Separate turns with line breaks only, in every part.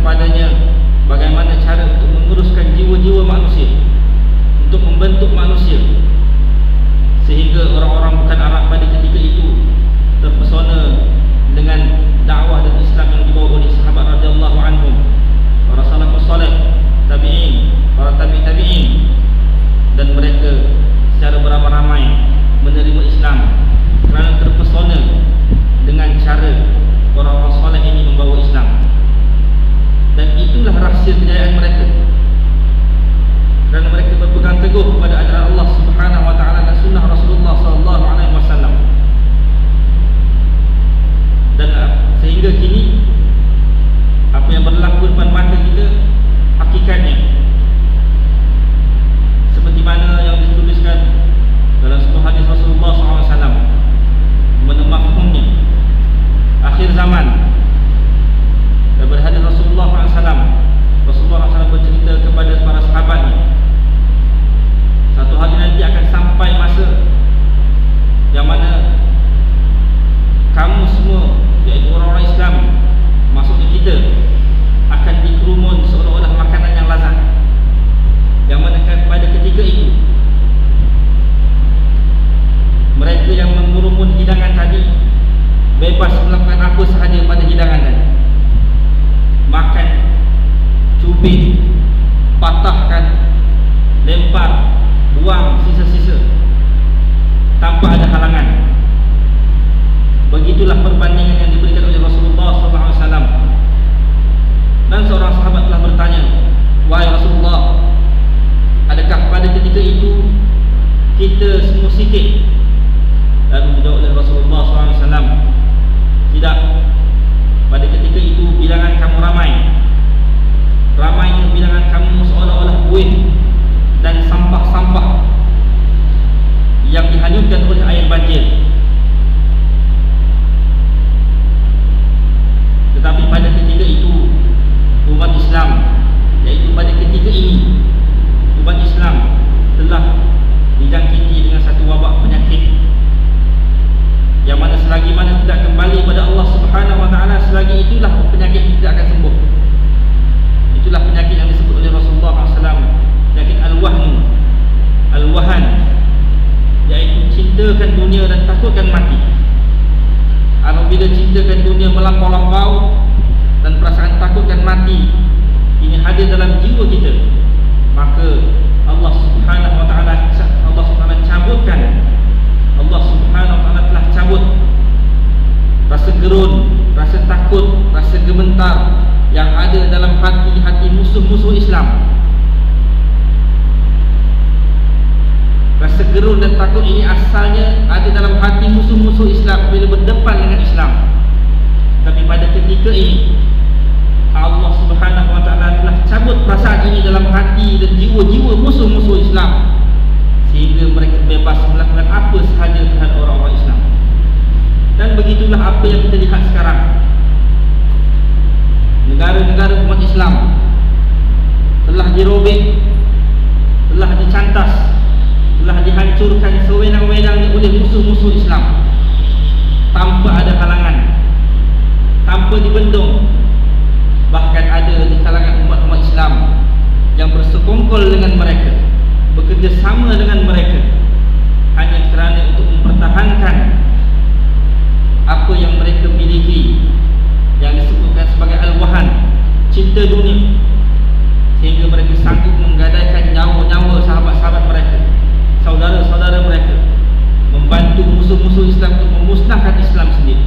kepadanya bagaimana cara untuk menguruskan jiwa-jiwa manusia, untuk membentuk manusia, sehingga orang-orang bukan Arab pada ketika itu terpesona dengan dakwah dan Islam yang dibawa oleh sahabat radhiyallahu anhum, para salafus saleh, tabi'in, para tabi'in, dan mereka secara beramai-ramai menerima Islam kerana terpesona dengan cara orang-orang soleh ini membawa Islam. Dan itulah rahsia kejayaan mereka, kerana mereka berpegang teguh kepada ajaran Allah Subhanahu wa taala dan sunnah Rasulullah sallallahu alaihi wasallam. Dan sehingga kini apa yang berlaku depan mata kita hakikatnya seperti mana yang dituliskan dalam sebuah hadis Rasulullah SAW, mafhumnya akhir zaman. Daripada hadis Rasulullah SAW, Rasulullah SAW bercerita kepada para sahabatnya, satu hari nanti akan sampai masa yang mana kamu semua, iaitu orang-orang Islam, maksudnya kita, akan dikerumun seolah-olah makanan yang lazat, yang mana pada ketika itu mereka yang mengurumun hidangan tadi bebas melakukan apa sahaja pada hidangan tadi. Makan, cubit, patahkan, lempar, buang sisa-sisa tanpa ada halangan. Begitulah perbandingan yang diberikan oleh Rasulullah SAW. Dan seorang sahabat telah bertanya, wahai Rasulullah, adakah pada ketika itu kita semua sikit? Lalu dijawab oleh Rasulullah SAW, tidak. Pada ketika itu bilangan kamu ramai. Ramainya bilangan kamu seolah-olah buih dan sampah-sampah yang dihanyutkan oleh air banjir. Tetapi pada ketika itu umat Islam, yaitu pada ketika ini umat Islam telah dijangkiti dengan satu wabak penyakit, yang mana selagi mana tidak kembali pada Allah Subhanahu wa taala, selagi itulah penyakit itu tidak akan sembuh. Itulah penyakit yang disebut oleh Rasulullah SAW, penyakit al-wahn, al-wahan, yaitu cintakan dunia dan takutkan mati. Apabila cintakan dunia melampau-lampau dan perasaan takutkan mati ini hadir dalam jiwa kita, maka Allah Subhanahu wa taala cabutkan. Allah Subhanahu wa taala telah cabut rasa gerun, rasa takut, rasa gemetar yang ada dalam hati-hati musuh-musuh Islam. Rasa gerun dan takut ini asalnya ada dalam hati musuh-musuh Islam bila berdepan dengan Islam. Tapi pada ketika ini Allah Subhanahu wa taala telah cabut perasaan ini dalam hati dan jiwa-jiwa musuh-musuh Islam, sehingga mereka bebas melakukan apa sahaja terhadap orang-orang Islam. Dan begitulah apa yang kita lihat sekarang. Negara-negara umat Islam telah dirobek, telah dicantas, telah dihancurkan sewenang-wenangnya oleh musuh-musuh Islam, tanpa ada halangan, tanpa dibendung. Bahkan ada di kalangan umat-umat Islam yang bersekongkol dengan mereka, bekerjasama dengan mereka, hanya kerana untuk mempertahankan apa yang mereka miliki, yang disebutkan sebagai al-wahan, cinta dunia, sehingga mereka sanggup menggadaikan nyawa-nyawa sahabat-sahabat mereka, saudara-saudara mereka, membantu musuh-musuh Islam untuk memusnahkan Islam sendiri.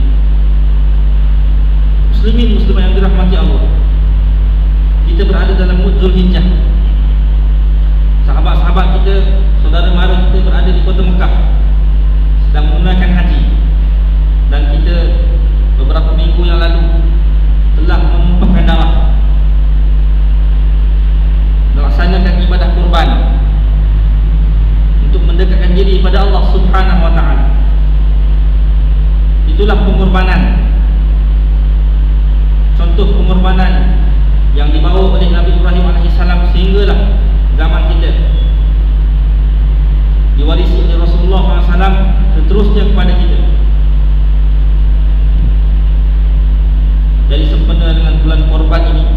Muslimin muslimah yang dirahmati Allah, kita berada dalam mudz Zulhijjah. Sahabat-sahabat kita, saudara mara kita berada di kota Mekah, sedang menunaikan haji. Dan kita beberapa minggu yang lalu telah menumpahkan darah, melaksanakan ibadah kurban untuk mendekatkan diri kepada Allah Subhanahu wa taala. Itulah pengorbanan, contoh pengorbanan yang dibawa oleh Nabi Ibrahim AS, sehinggalah zaman kita diwarisi oleh Rasulullah SAW seterusnya kepada kita. Jadi sempena dengan bulan korban ini,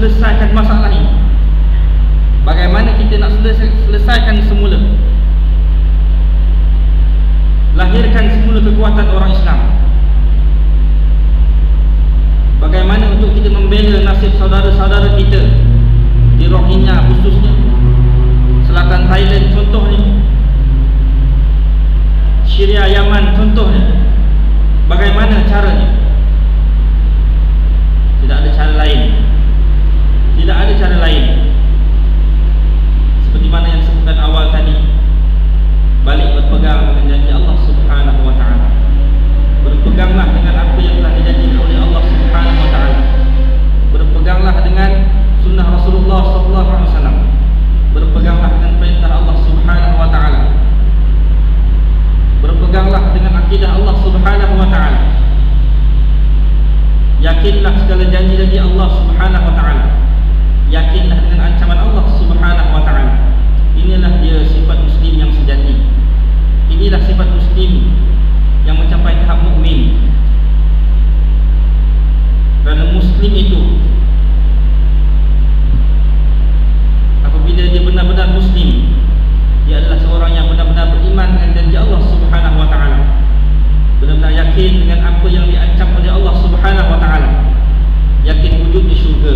selesaikan masalah ini? Bagaimana kita nak selesaikan semula? Lahirkan semula kekuatan orang Islam. Bagaimana untuk kita membela nasib saudara-saudara kita di Rohingya khususnya, selatan Thailand contohnya, Syria, Yaman contohnya. Bagaimana caranya? Tidak ada cara lain. Tidak ada cara lain. Seperti mana yang disebutkan awal tadi, balik berpegang dengan janji Allah Subhanahu wa ta'ala. Berpeganglah dengan apa yang telah dijanjikan oleh Allah Subhanahu wa ta'ala. Berpeganglah dengan sunnah Rasulullah sallallahu alaihi wasallam. Berpeganglah dengan perintah Allah Subhanahu wa ta'ala. Berpeganglah dengan akidah Allah Subhanahu wa ta'ala. Yakinlah segala janji-janji Allah Subhanahu wa ta'ala. Yakinlah dengan ancaman Allah Subhanahu wa ta'ala. Inilah dia sifat Muslim yang sejati. Inilah sifat Muslim yang mencapai tahap mukmin. Kerana Muslim itu, apabila dia benar-benar Muslim, dia adalah seorang yang benar-benar beriman dengan janji Allah Subhanahu wa ta'ala, benar-benar yakin dengan apa yang diancam oleh Allah Subhanahu wa ta'ala, yakin wujudnya syurga,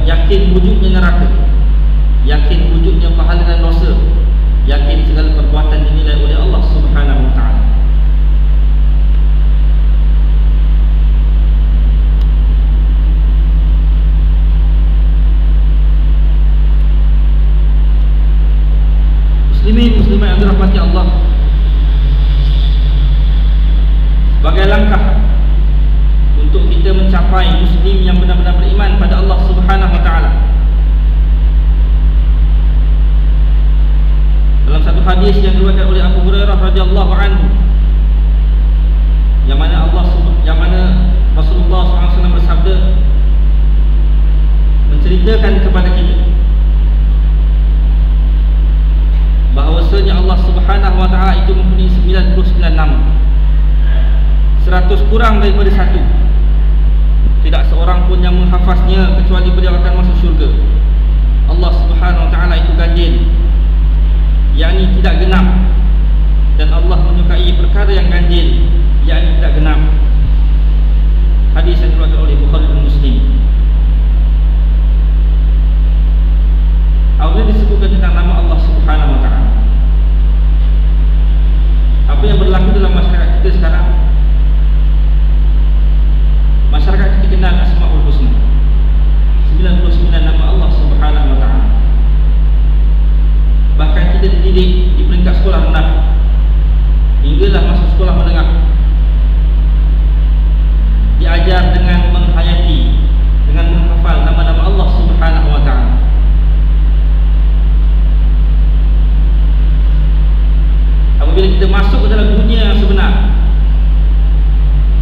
yakin wujudnya neraka, yakin wujudnya pahala dan dosa, yakin segala perbuatan dinilai oleh Allah Subhanahu wa ta'ala. Muslimin, muslimat yang dirahmati Allah, sebagai langkah untuk kita mencapai Muslim yang benar-benar beriman pada Allah Subhanahu wa ta'ala, dalam satu hadis yang diriwayatkan oleh Abu Hurairah radhiyallahu anhu, yang mana Rasulullah SAW bersabda, menceritakan kepada kita bahawasanya Allah Subhanahu wa ta'ala itu mempunyai 99 nama, 100 kurang daripada 1. Tidak seorang pun yang menghafaznya kecuali beliau akan masuk syurga. Allah Subhanahu wa ta'ala itu ganjil, yakni tidak genap, dan Allah menyukai perkara yang ganjil, yakni tidak genap. Hadis yang diriwayatkan oleh Bukhari dan Muslim. Apabila disebutkan tentang nama Allah Subhanahu wa ta'ala, apa yang berlaku dalam masyarakat kita sekarang? Masyarakat kita kenal Asmaul Husna, 99 nama Allah Subhanahu wa ta'ala. Bahkan kita dididik di peringkat sekolah rendah hinggalah masuk sekolah menengah, diajar dengan menghayati, dengan menghafal nama-nama Allah Subhanahu wa ta'ala. Apabila kita masuk ke dalam dunia yang sebenar,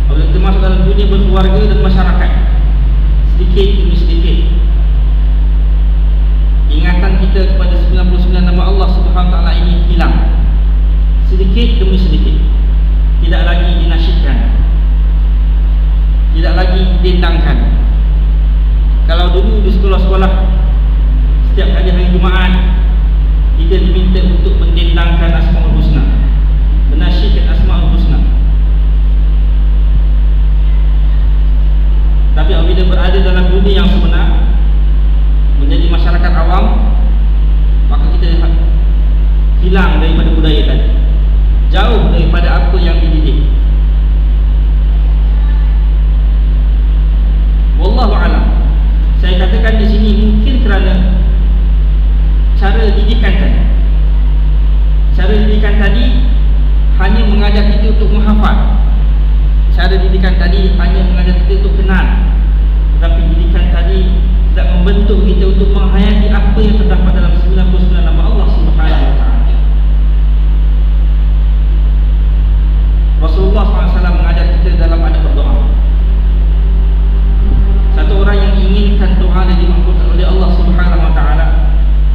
apabila kita masuk dalam dunia berkeluarga dan masyarakat, sedikit demi sedikit ingatan kita kepada 99 nama Allah Subhanahu wa ta'ala ini hilang, sedikit demi sedikit. Tidak lagi dinasyidkan, tidak lagi didendangkan. Kalau dulu di sekolah-sekolah, setiap kali hari Jumaat kita diminta untuk mendendangkan Asmaul Husna, menasyidkan Asmaul Husna. Tapi apabila berada dalam dunia yang sebenar, menjadi masyarakat awam, maka kita hilang daripada budaya tadi, jauh daripada apa yang dididik. Wallahu a'lam. Saya katakan di sini mungkin kerana cara didikan tadi. Cara didikan tadi hanya mengajar kita untuk menghafal. Cara didikan tadi hanya mengajar kita untuk kenal. Tetapi didikan tadi tidak membentuk kita untuk menghayati apa yang terdapat dalam 99 nama Allah Subhanahu wa ta'ala. Rasulullah SAW mengajar kita dalam adab berdoa. Satu orang yang inginkan doa yang dimakbulkan oleh Allah Subhanahu wa ta'ala,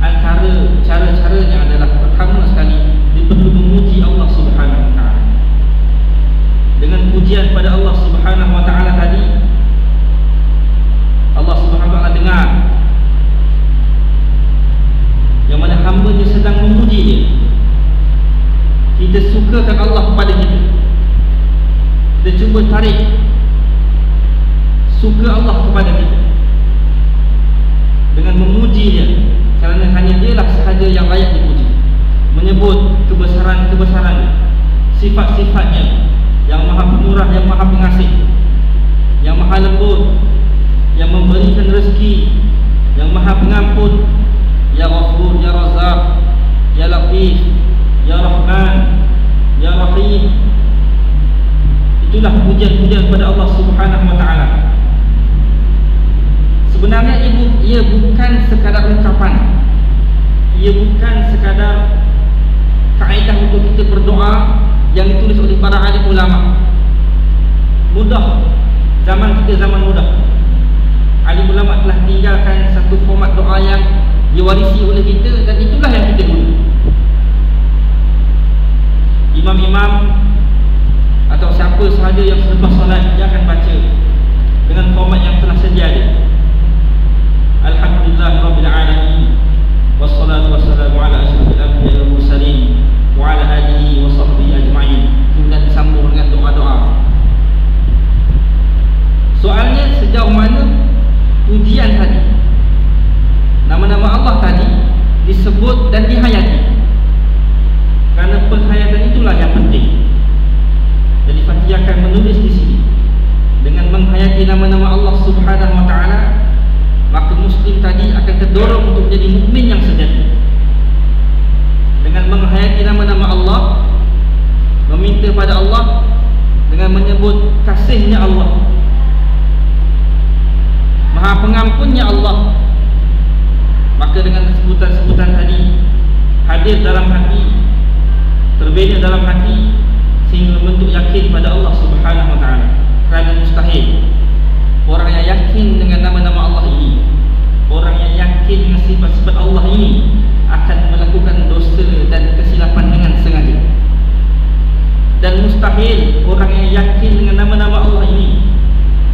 antara cara-caranya adalah pertama sekali dia perlu memuji Allah Subhanahu wa ta'ala. Dengan pujian pada Allah Subhanahu wa ta'ala tadi, kebesaran, sifat-sifatnya yang maha pemurah, yang maha pengasih, yang maha lembut, yang memberikan rezeki, yang maha pengampun, ya Ghafur, ya Razzaq, ya Latif, ya Rahman, ya Rahim. Itulah pujian-pujian kepada Allah Subhanahu wa ta'ala. Sebenarnya ia bukan sekadar ucapan, ia bukan sekadar kaedah untuk kita berdoa yang ditulis oleh para alim ulama. Mudah, zaman kita zaman mudah. Alim ulama telah tinggalkan satu format doa yang diwarisi oleh kita, dan itulah yang kita guna. Imam-imam atau siapa sahaja yang selepas solat, dia akan baca dengan format yang telah sedia ada. Alhamdulillahirabbil alamin, wassalatu wassalamu ala asyrafil anbiya'i wal mursalin wa ala alihi wa sahbihi ajma'in. Kemudian disambung dengan doa-doa. Soalnya sejauh mana ujian tadi, nama-nama Allah tadi disebut dan dihayati. Kerana penghayatan itulah yang penting. Jadi Fatihah akan menulis di sini dengan menghayati nama-nama Allah Subhanahu wa ta'ala, maka Muslim tadi akan terdorong untuk menjadi mukmin yang sejati. Dengan menghayati nama-nama Allah, meminta pada Allah, dengan menyebut kasihnya Allah, Maha Pengampunnya Allah, maka dengan sebutan-sebutan tadi hadir dalam hati, terbina dalam hati, sehingga membentuk yakin pada Allah Subhanahu wa ta'ala. Kerana mustahil orang yang yakin dengan nama-nama Allah ini, orang yang yakin dengan sifat-sifat Allah ini, akan melakukan dosa dan kesilapan dengan sengaja. Dan mustahil orang yang yakin dengan nama-nama Allah ini,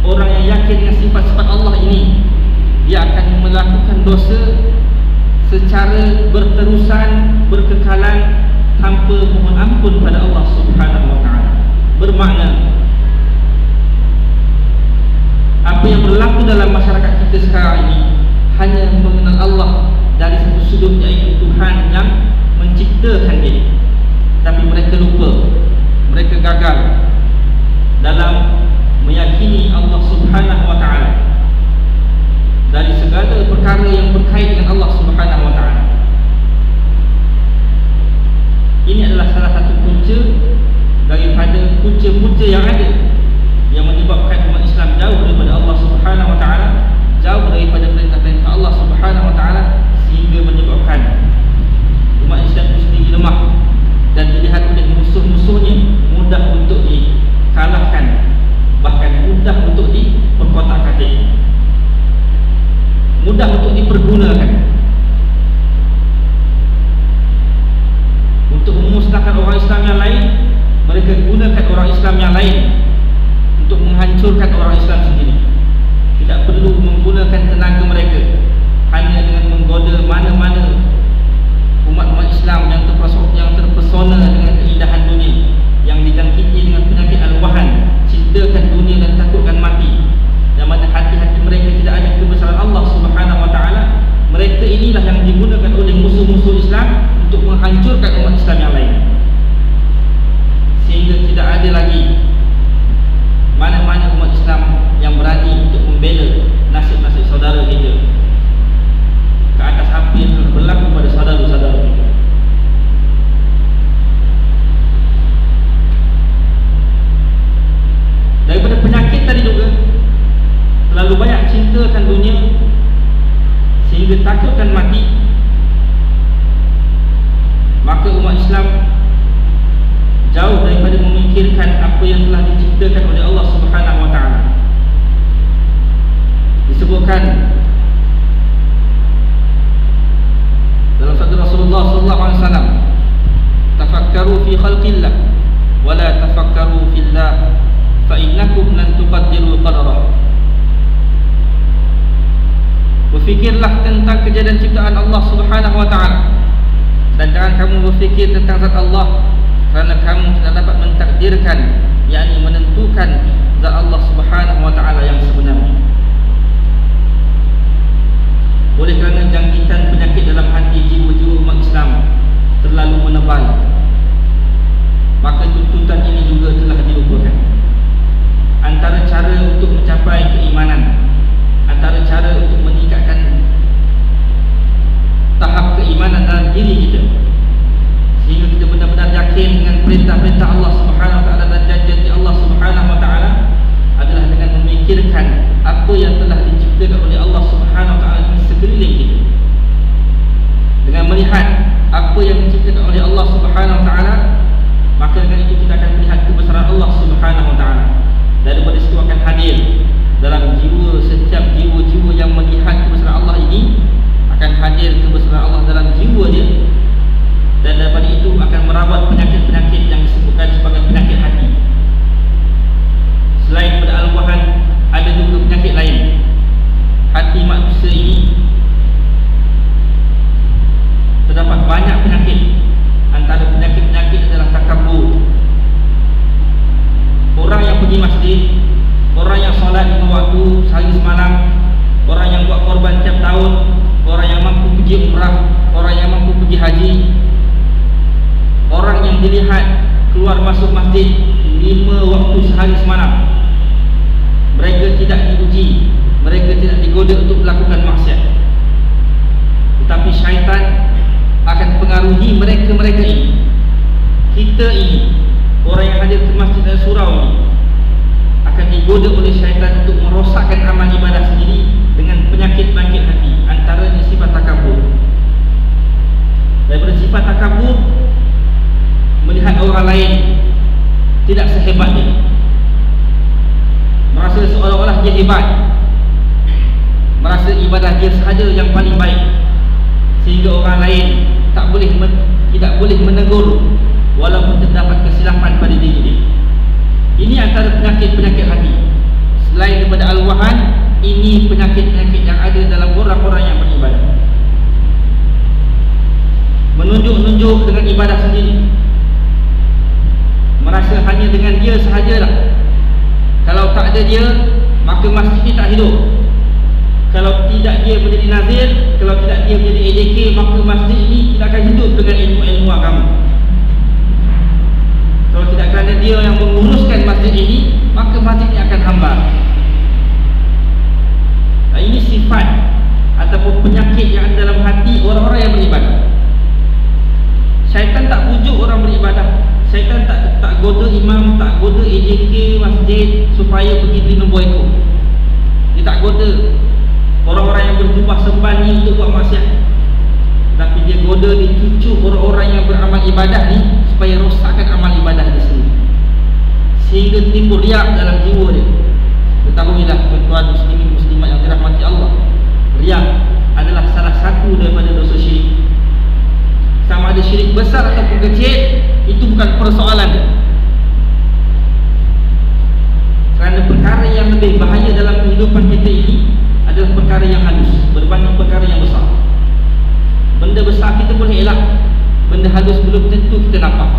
orang yang yakin dengan sifat-sifat Allah ini, dia akan melakukan dosa secara berterusan, berkekalan, tanpa mohon ampun pada Allah Subhanahu wa ta'ala. Bermakna apa yang berlaku dalam masyarakat kita sekarang ini hanya mengenal Allah dari satu sudut, iaitu Tuhan yang menciptakan dia. Tapi mereka lupa, mereka gagal dalam meyakini Allah Subhanahu wa ta'ala dari segala perkara yang berkait dengan Allah Subhanahu wa ta'ala. Ini adalah salah satu punca daripada punca-punca yang ada yang menyebabkan umat Islam jauh daripada Allah Subhanahu wa ta'ala, jauh daripada perintah-perintah Allah Subhanahu wa ta'ala, sehingga menyebabkan umat Islam itu sendiri lemah dan dilihat oleh musuh-musuhnya mudah untuk dikalahkan, bahkan mudah untuk diperkotak-katik, mudah untuk dipergunakan untuk memusnahkan orang Islam yang lain. Mereka gunakan orang Islam yang lain untuk menghancurkan orang Islam sendiri. Tidak perlu menggunakan tenaga mereka, hanya dengan menggoda mana-mana umat-umat Islam yang terpesona dengan keindahan dunia, yang dijangkiti dengan penyakit al-wahan, cintakan dunia dan takutkan mati, yang mana hati-hati mereka tidak ada kebesaran Allah Subhanahu wa ta'ala. Mereka inilah yang digunakan oleh musuh-musuh Islam untuk menghancurkan umat Islam yang lain, sehingga tidak ada lagi mana-mana umat Islam yang berani untuk membela nasib-nasib saudara kita ke atas apa yang telah berlaku pada saudara-saudara kita. Daripada penyakit tadi juga, terlalu banyak cintakan dunia sehingga takutkan mati, maka umat Islam jauh daripada memikirkan apa yang telah diciptakan oleh Allah Subhanahu wa ta'ala. Disebutkan dalam sabda Rasulullah sallallahu alaihi wasallam, tafakkaru fi khalqillah wa la tafakkaru fillah fa innakum lan tuqaddiru qadarah. Berfikirlah tentang kejadian ciptaan Allah Subhanahu wa ta'ala, dan jangan kamu berfikir tentang zat Allah, kerana kamu tidak dapat mentakdirkan, yakni menentukan zat Allah Subhanahu wa ta'ala yang sebenarnya. Oleh kerana jangkitan penyakit dalam hati jiwa-jiwa umat Islam terlalu menebal, maka tuntutan ini juga telah diukurkan. Antara cara untuk mencapai keimanan, antara cara untuk meningkatkan tahap keimanan dalam diri kita, sehingga kita benar-benar yakin dengan perintah-perintah Allah Subhanahu Wa Taala dan janji Allah Subhanahu Wa Taala, adalah dengan memikirkan apa yang telah diciptakan oleh Allah Subhanahu Wa Taala di sekeliling kita, dengan melihat apa yang diciptakan oleh Allah Subhanahu Wa Taala, maka dengan itu kita akan melihat kebesaran Allah Subhanahu Wa Taala. Daripada situ akan hadir dalam jiwa, setiap jiwa-jiwa yang melihat kebesaran Allah ini, akan hadir kebesaran Allah dalam jiwa dia. Dan daripada itu akan merawat penyakit-penyakit yang disebutkan sebagai penyakit hati. Selain pada al-wahan, ada juga penyakit lain. Hati manusia ini terdapat banyak penyakit. Antara penyakit-penyakit adalah takabur. Orang yang pergi masjid, orang yang solat 5 waktu sehari semalam, orang yang buat korban tiap tahun, orang yang mampu pergi umrah, orang yang mampu pergi haji, orang yang dilihat keluar masuk masjid 5 waktu sehari semalam, mereka tidak diuji, mereka tidak digoda untuk melakukan maksiat. Tetapi syaitan akan pengaruhi mereka-mereka ini. Kita ini, orang yang hadir ke masjid dan surau ini, akan digoda oleh syaitan untuk merosakkan amal ibadah sendiri dengan penyakit-penyakit hati. Antaranya sifat takabur. Daripada sifat takabur, melihat orang lain tidak sehebat dia, merasa seolah-olah dia hebat, merasa ibadah dia sahaja yang paling baik, sehingga orang lain tidak boleh menegur walaupun terdapat kesilapan pada diri dia. Ini antara penyakit-penyakit hati. Selain daripada al-wahan, ini penyakit-penyakit yang ada dalam orang-orang yang beribadah. Menunjuk-nunjuk dengan ibadah sendiri, merasa hanya dengan dia sahajalah. Kalau tak ada dia, maka masjid ini tak hidup. Kalau tidak dia menjadi nazir, kalau tidak dia menjadi AJK, maka masjid ini tidak akan hidup dengan ilmu-ilmu agama. Kalau tidak kerana dia yang menguruskan masjid ini, maka masjid ini akan hambar. Nah, ini sifat ataupun penyakit yang ada dalam hati orang-orang yang beribadah. Syaitan tak pujuk orang beribadah. Syaitan tak goda imam, tak goda AJK masjid supaya pergi beli nombor ekor. Dia tak goda orang-orang yang berjubah sembah ni untuk buat maksiat. Tapi dia goda, dia cucuk orang-orang yang beramal ibadah ni supaya rosakkan amal ibadah dia sendiri, sehingga timbul riak dalam jiwa dia. Ketahuilah tuan-tuan muslimin muslimat yang dirahmati Allah, riak adalah salah satu daripada dosa syirik. Sama ada syirik besar ataupun kecil, itu bukan persoalan dia. Kerana perkara yang lebih bahaya dalam kehidupan kita ini adalah perkara yang halus berbanding perkara yang besar. Benda besar kita boleh elak, benda halus belum tentu kita nampak.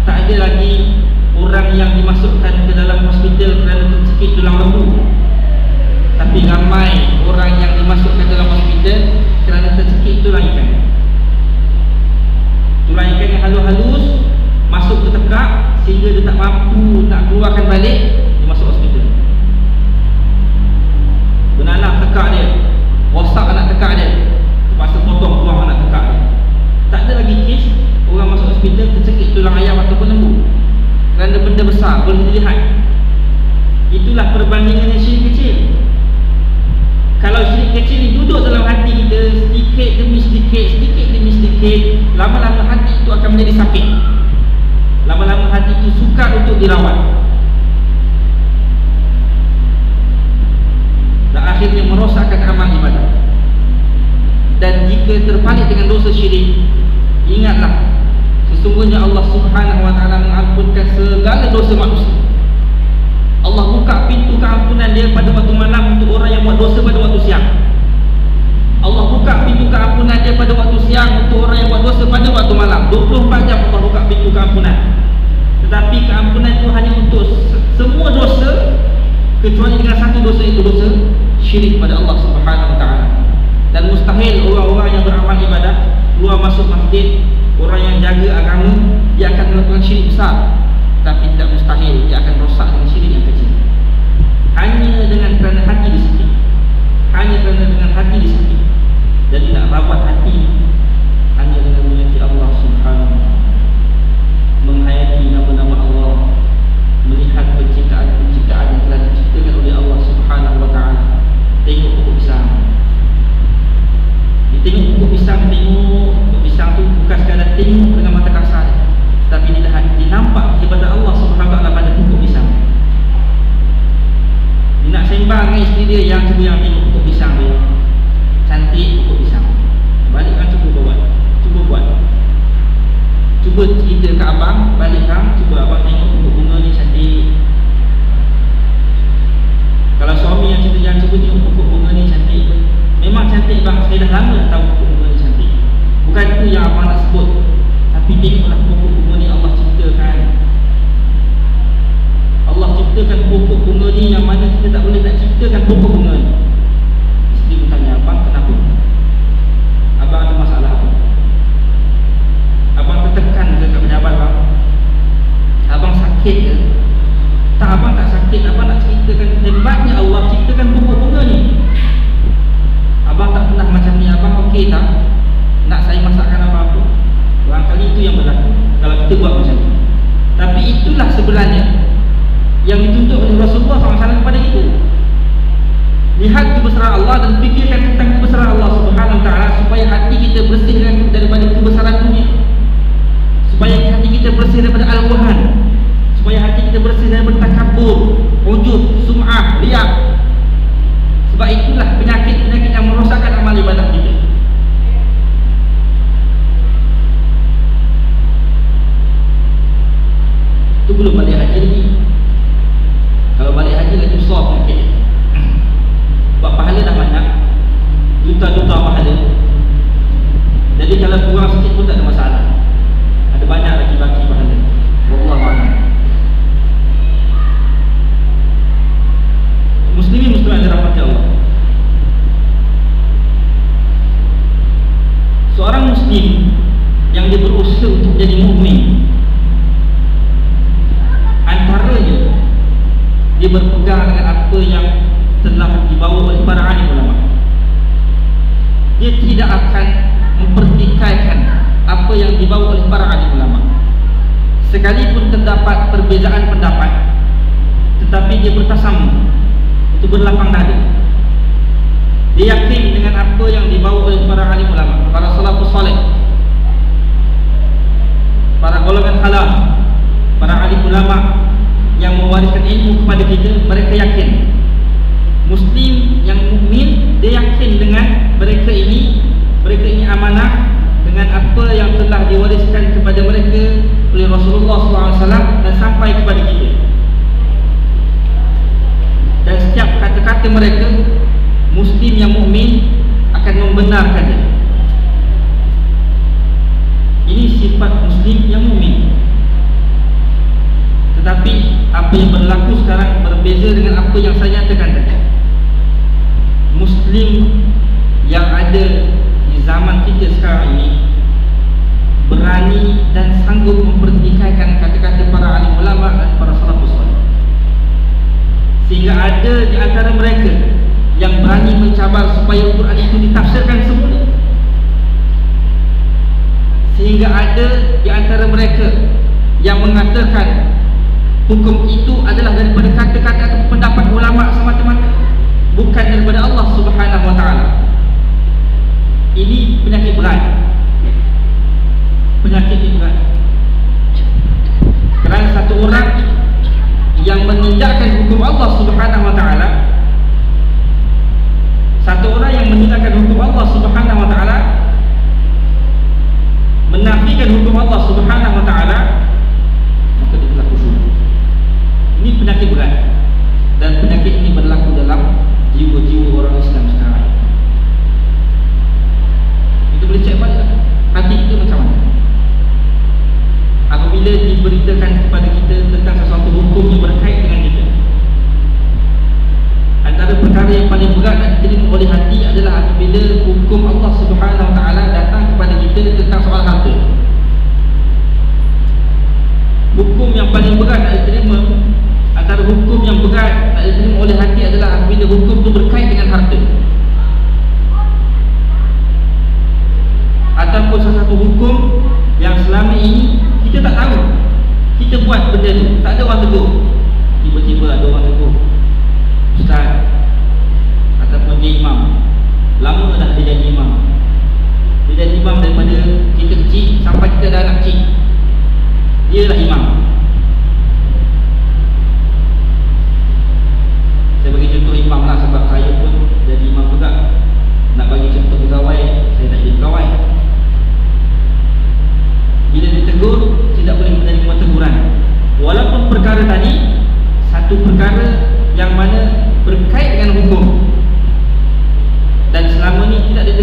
Tak ada lagi orang yang dimasukkan ke dalam hospital kerana tercekik tulang lembu, tapi ramai orang yang dimasukkan dalam hospital kerana tercekik tulang ikan. Tulang ikan yang halus-halus masuk ke tekak sehingga dia tak mampu nak keluarkan balik, dia masuk hospital. Benanak tekak dia, rosak anak tekak dia, terpaksa potong buang anak tekak dia. Tak ada lagi kes orang masuk hospital tercekik tulang ayam ataupun lembu kerana benda besar boleh dilihat. Itulah perbandingannya syirik kecil. Kalau syirik kecil ni duduk dalam hati kita sedikit demi sedikit, sedikit demi sedikit, lama-lama hati itu akan menjadi sakit. Lama-lama hati itu sukar untuk dirawat, dan akhirnya merosakkan amal ibadah. Dan jika terbalik dengan dosa syirik, ingatlah sesungguhnya Allah Subhanahu Wa Taala mengampunkan segala dosa manusia. Allah buka pintu keampunan dia pada waktu malam untuk orang yang buat dosa pada waktu siang. Allah buka pintu keampunan dia pada waktu siang untuk orang yang buat dosa pada waktu malam. 24 jam Allah buka pintu keampunan. Tetapi keampunan itu hanya untuk semua dosa, kecuali dengan satu dosa, itu dosa syirik pada Allah Subhanahu Wa Taala. Dan mustahil orang-orang yang beramal ibadah keluar masuk masjid, Orang yang jaga agama, dia akan melakukan syirik besar, tapi tidak mustahil dia akan rosak dengan syirik yang kecil. Hanya dengan kerana hati disiplin, hanya kerana dengan hati disiplin. Jadi nak rawat hati hanya dengan menyakiti Allah Subhanahu wa ta'ala, menghayati nama-nama Allah, melihat penciptaan-penciptaan yang telah diciptakan oleh Allah Subhanahu wa ta'ala. Tengok pokok pisang, tengok pokok pisang, tengok pokok pisang tu bukan sekadar tengok dengan mata kasar, tapi dia nampak kepada Allah Subhanahu wa ta'ala pada pokok pisang. Dia nak sembang dengan isteri dia, yang cuba yang tengok pokok pisang dia, cantik pokok pisang. Balik kan, cuba buat, cuba cerita ke abang, balik kan, cuba abang tengok pokok bunga ni cantik. Kalau suami yang cerita, jangan cuba tengok pokok bunga ni cantik. Memang cantik bang, saya dah lama tahu pokok bunga ni cantik. Bukan itu yang abang nak sebut, tapi tengoklah pokok bunga ni Allah ciptakan. Allah ciptakan pokok bunga ni yang mana kita tak boleh nak ciptakan pokok bunga ni. Isteri bertanya, abang kenapa? Abang ada masalah apa? Abang tertekan ke kat pejabat bang? Abang sakit ke? Tak, abang tak sakit. Abang nak ceritakan hebatnya Allah ciptakan pokok bunga ni. Abang tak pernah macam ni. Abang okey tak? Nak saya masakkan apa-apa? Barangkali itu yang berlaku kalau kita buat macam tu. Tapi itulah sebenarnya yang dituntut oleh Rasulullah SAW kepada kita. Lihat kebesaran Allah dan fikirkan tentang kebesaran Allah Subhanahu wa ta'ala, supaya hati kita bersih daripada kebesaran dunia, supaya hati kita bersih daripada al-wuhan, supaya hati kita bersih daripada takabur, ujub, sum'ah, riak. Sebab itulah penyakit-penyakit yang merosakkan amal ibadah kita. Itu belum balik haji lagi. Kalau balik haji lagi besar penyakit. Sebab pahala dah banyak, juta-juta pahala. Jadi kalau kurang sikit pun tak ada masalah, ada banyak lagi baki pahala. Wallahu a'lam. Muslimin muslimat yang dirahmati Allah, seorang muslim yang dia berusaha untuk jadi mukmin, antaranya dia berpegang dengan apa yang telah dibawa oleh para alim ulama. Dia tidak akan mempertikaikan apa yang dibawa oleh para alim ulama, sekalipun terdapat perbezaan pendapat, tetapi dia bertasam, itu berlapang dada. Dia yakin dengan apa yang dibawa oleh para alim ulama, para salafus salih, para golongan khalaf, para alim ulama yang mewariskan ilmu kepada kita. Mereka yakin, Muslim yang mukmin, dia yakin dengan mereka ini amanah dengan apa yang telah diwariskan kepada mereka oleh Rasulullah SAW dan sampai kepada kita. Dan setiap kata-kata mereka, Muslim yang mukmin akan membenarkannya. Ini sifat Muslim yang mukmin. Tetapi apa yang berlaku sekarang berbeza dengan apa yang saya nyatakan tadi. Muslim yang ada di zaman kita sekarang ini berani dan sanggup mempertikaikan kata-kata para alim ulama dan para salafus salih, sehingga ada di antara mereka yang berani mencabar supaya Al-Quran itu ditafsirkan semula, sehingga ada di antara mereka yang mengatakan hukum itu adalah daripada kata-kata atau pendapat ulama semata-mata, bukan daripada Allah Subhanahu wa ta'ala. Ini penyakit berat. Penyakit ini berat. Kerana satu orang yang menindakkan hukum Allah Subhanahu wa ta'ala, satu orang yang menindakkan hukum Allah Subhanahu wa ta'ala, menafikan hukum Allah Subhanahu wa ta'ala, maka dia telah kufur. Ini penyakit berat. Dan penyakit ini berlaku dalam jiwa-jiwa orang Islam sekarang. Kita boleh cek balik hati kita macam mana apabila diberitakan kepada kita tentang sesuatu hukum yang berkait dengan kita. Antara perkara yang paling berat nak diterima oleh hati adalah apabila hukum Allah Subhanahu wa ta'ala datang kepada kita tentang soal harta.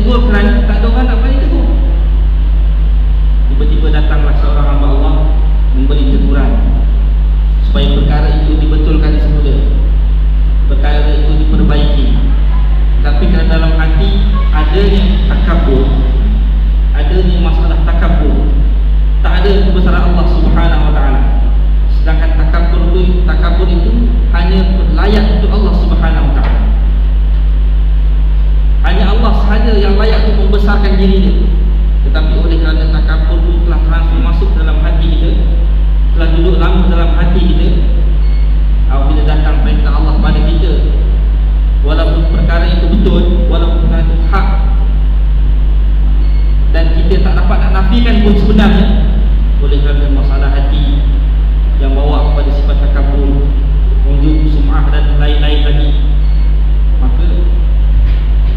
tegur kerana tak ada orang nak balik tegur. Tiba-tiba datanglah seorang hamba Allah memberi teguran supaya perkara itu dibetulkan semula, perkara itu diperbaiki. Tapi kerana dalam hati adanya takabur, adanya masalah takabur, tak ada kebesaran Allah Subhanahu Wa Taala. Sedangkan takabur itu hanya layak untuk Allah Subhanahu Wa Taala. Hanya Allah sahaja yang layak untuk membesarkan dirinya. Tetapi oleh kerana takabur itu telah transfer masuk dalam hati kita, telah duduk lama dalam hati kita, apabila datang perintah Allah kepada kita, walaupun perkara itu betul, walaupun perkara itu hak, dan kita tak dapat nak nafikan pun sebenarnya, oleh kerana masalah hati yang bawa kepada sifat takabur, wujud sum'ah dan lain-lain lagi, maka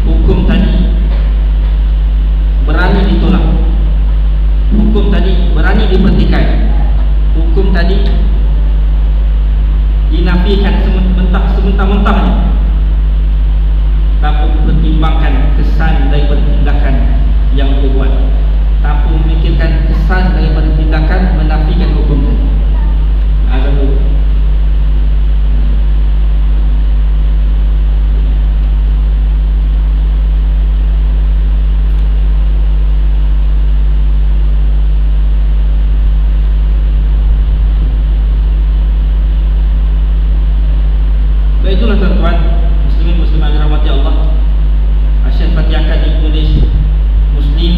hukum tadi berani ditolak, hukum tadi berani dipertikai, hukum tadi dinafikan sementah-mentahnya, tanpa mempertimbangkan kesan daripada tindakan yang dia buat, tanpa memikirkan kesan daripada tindakan menafikan hukum tadi. Azam dulu. Itulah tuan-tuan muslimin muslimat yang dirahmati Allah, Syekh Fatihkan ditulis muslim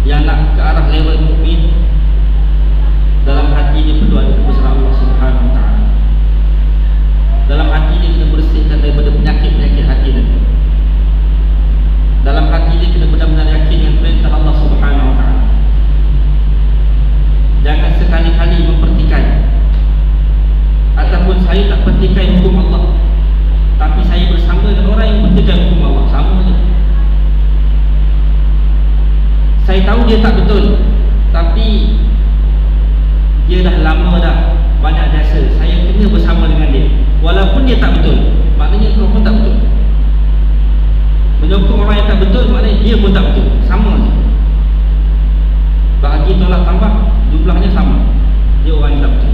yang nak ke arah level mukmin, dalam hati dia berdoa kepada Allah Subhanahu Wa Taala. Dalam hati dia kena bersihkan daripada penyakit-penyakit hati tadi. Dalam hati dia kena benar-benar yakin dengan perintah Allah Subhanahu Wa Taala. Jangan sekali-kali mempertikai, ataupun saya tak pertikai hukum Allah, tapi saya bersama dengan orang yang pertikai hukum Allah, sama je. Saya tahu dia tak betul, tapi dia dah lama dah, banyak jasa, saya kena bersama dengan dia. Walaupun dia tak betul, maknanya kau pun tak betul. Menyokong orang yang tak betul, maknanya dia pun tak betul, sama je. Bahagi tolak tambah, jumlahnya sama, dia orang yang tak betul.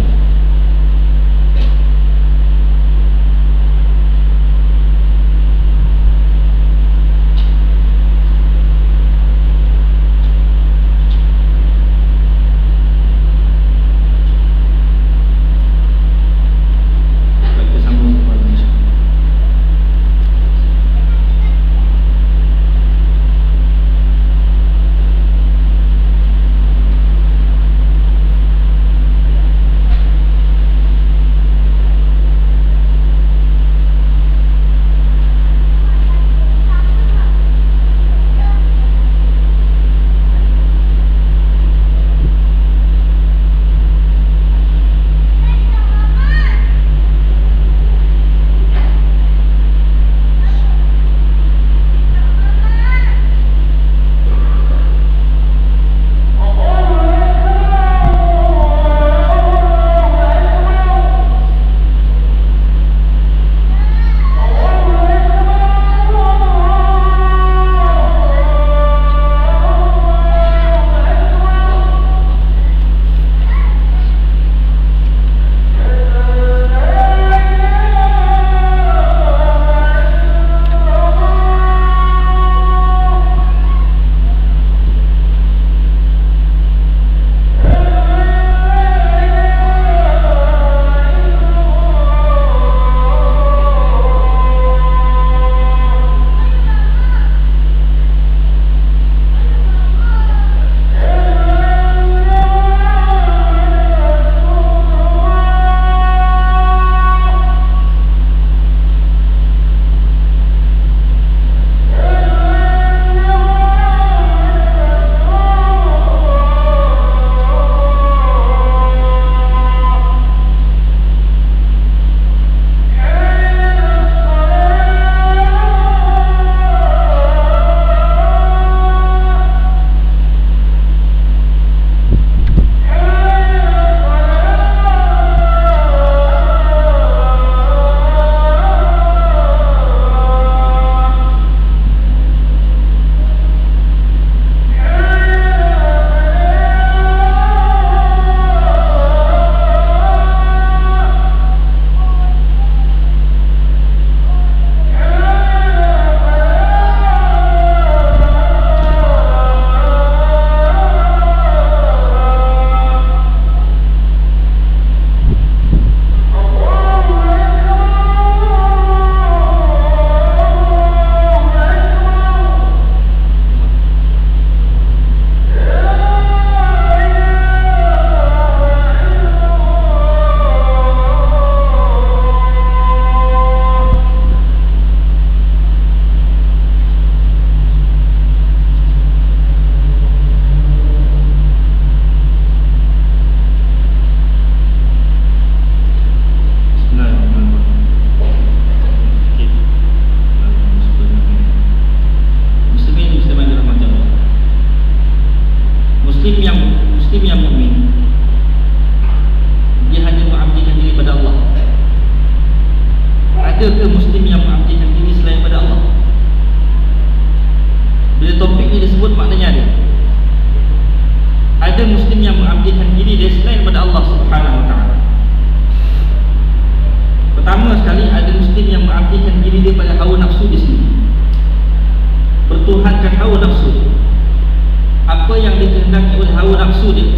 nafsu dia,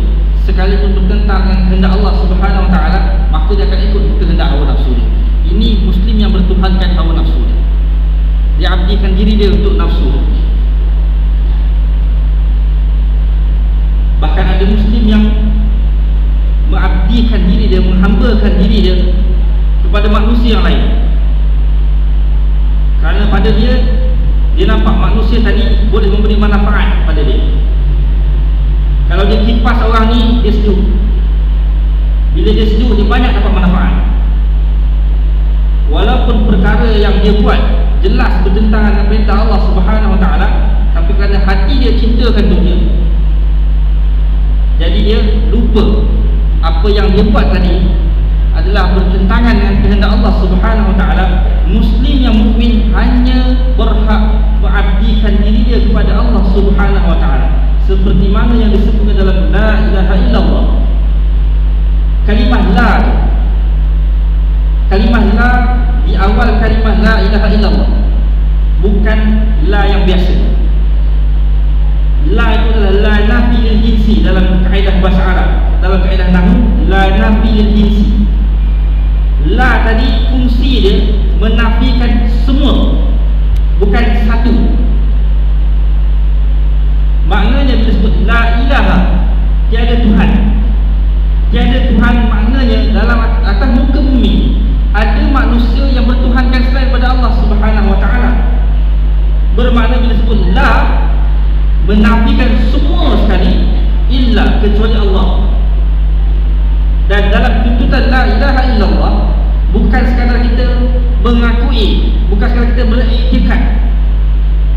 sekalipun bertentang dengan kehendak Allah Subhanahu wa taala, maka dia akan ikut kehendak hawa nafsu dia. Ini muslim yang bertuhankan hawa nafsu dia. Dia abdikan diri dia untuk nafsu dia. Bahkan ada muslim yang mengabdikan diri dia, menghambakan diri dia kepada manusia yang lain. Kerana pada dia nampak manusia tadi boleh memberi manfaat pada dia. Kalau dia kipas orang ni, dia sejuk. Bila dia sejuk, dia banyak dapat manfaat. Walaupun perkara yang dia buat jelas bertentangan dengan perintah Allah Subhanahu wa taala, tapi kerana hati dia cintakan dunia, jadi dia lupa apa yang dia buat tadi adalah bertentangan dengan kehendak Allah Subhanahu wa taala. Muslim yang mukmin hanya berhak mengabdikan diri dia kepada Allah Subhanahu wa taala, seperti mana yang disebutkan dalam la ilaha illallah. Kalimah la di awal kalimah la ilaha illallah bukan la yang biasa. La itu adalah la nafi lil jinsi dalam kaedah bahasa Arab. Dalam kaedah nahwu, la nafi lil jinsi. La tadi fungsi dia menafikan semua, bukan satu. Maknanya bila sebut la ilaha, tiada Tuhan. Tiada Tuhan maknanya dalam atas muka bumi ada manusia yang bertuhankan selain daripada Allah Subhanahu wa taala. Bermakna bila sebut la, menafikan semua sekali illa, kecuali Allah. Dan dalam tuntutan la ilaha illallah, bukan sekadar kita mengakui, bukan sekadar kita beriktikad,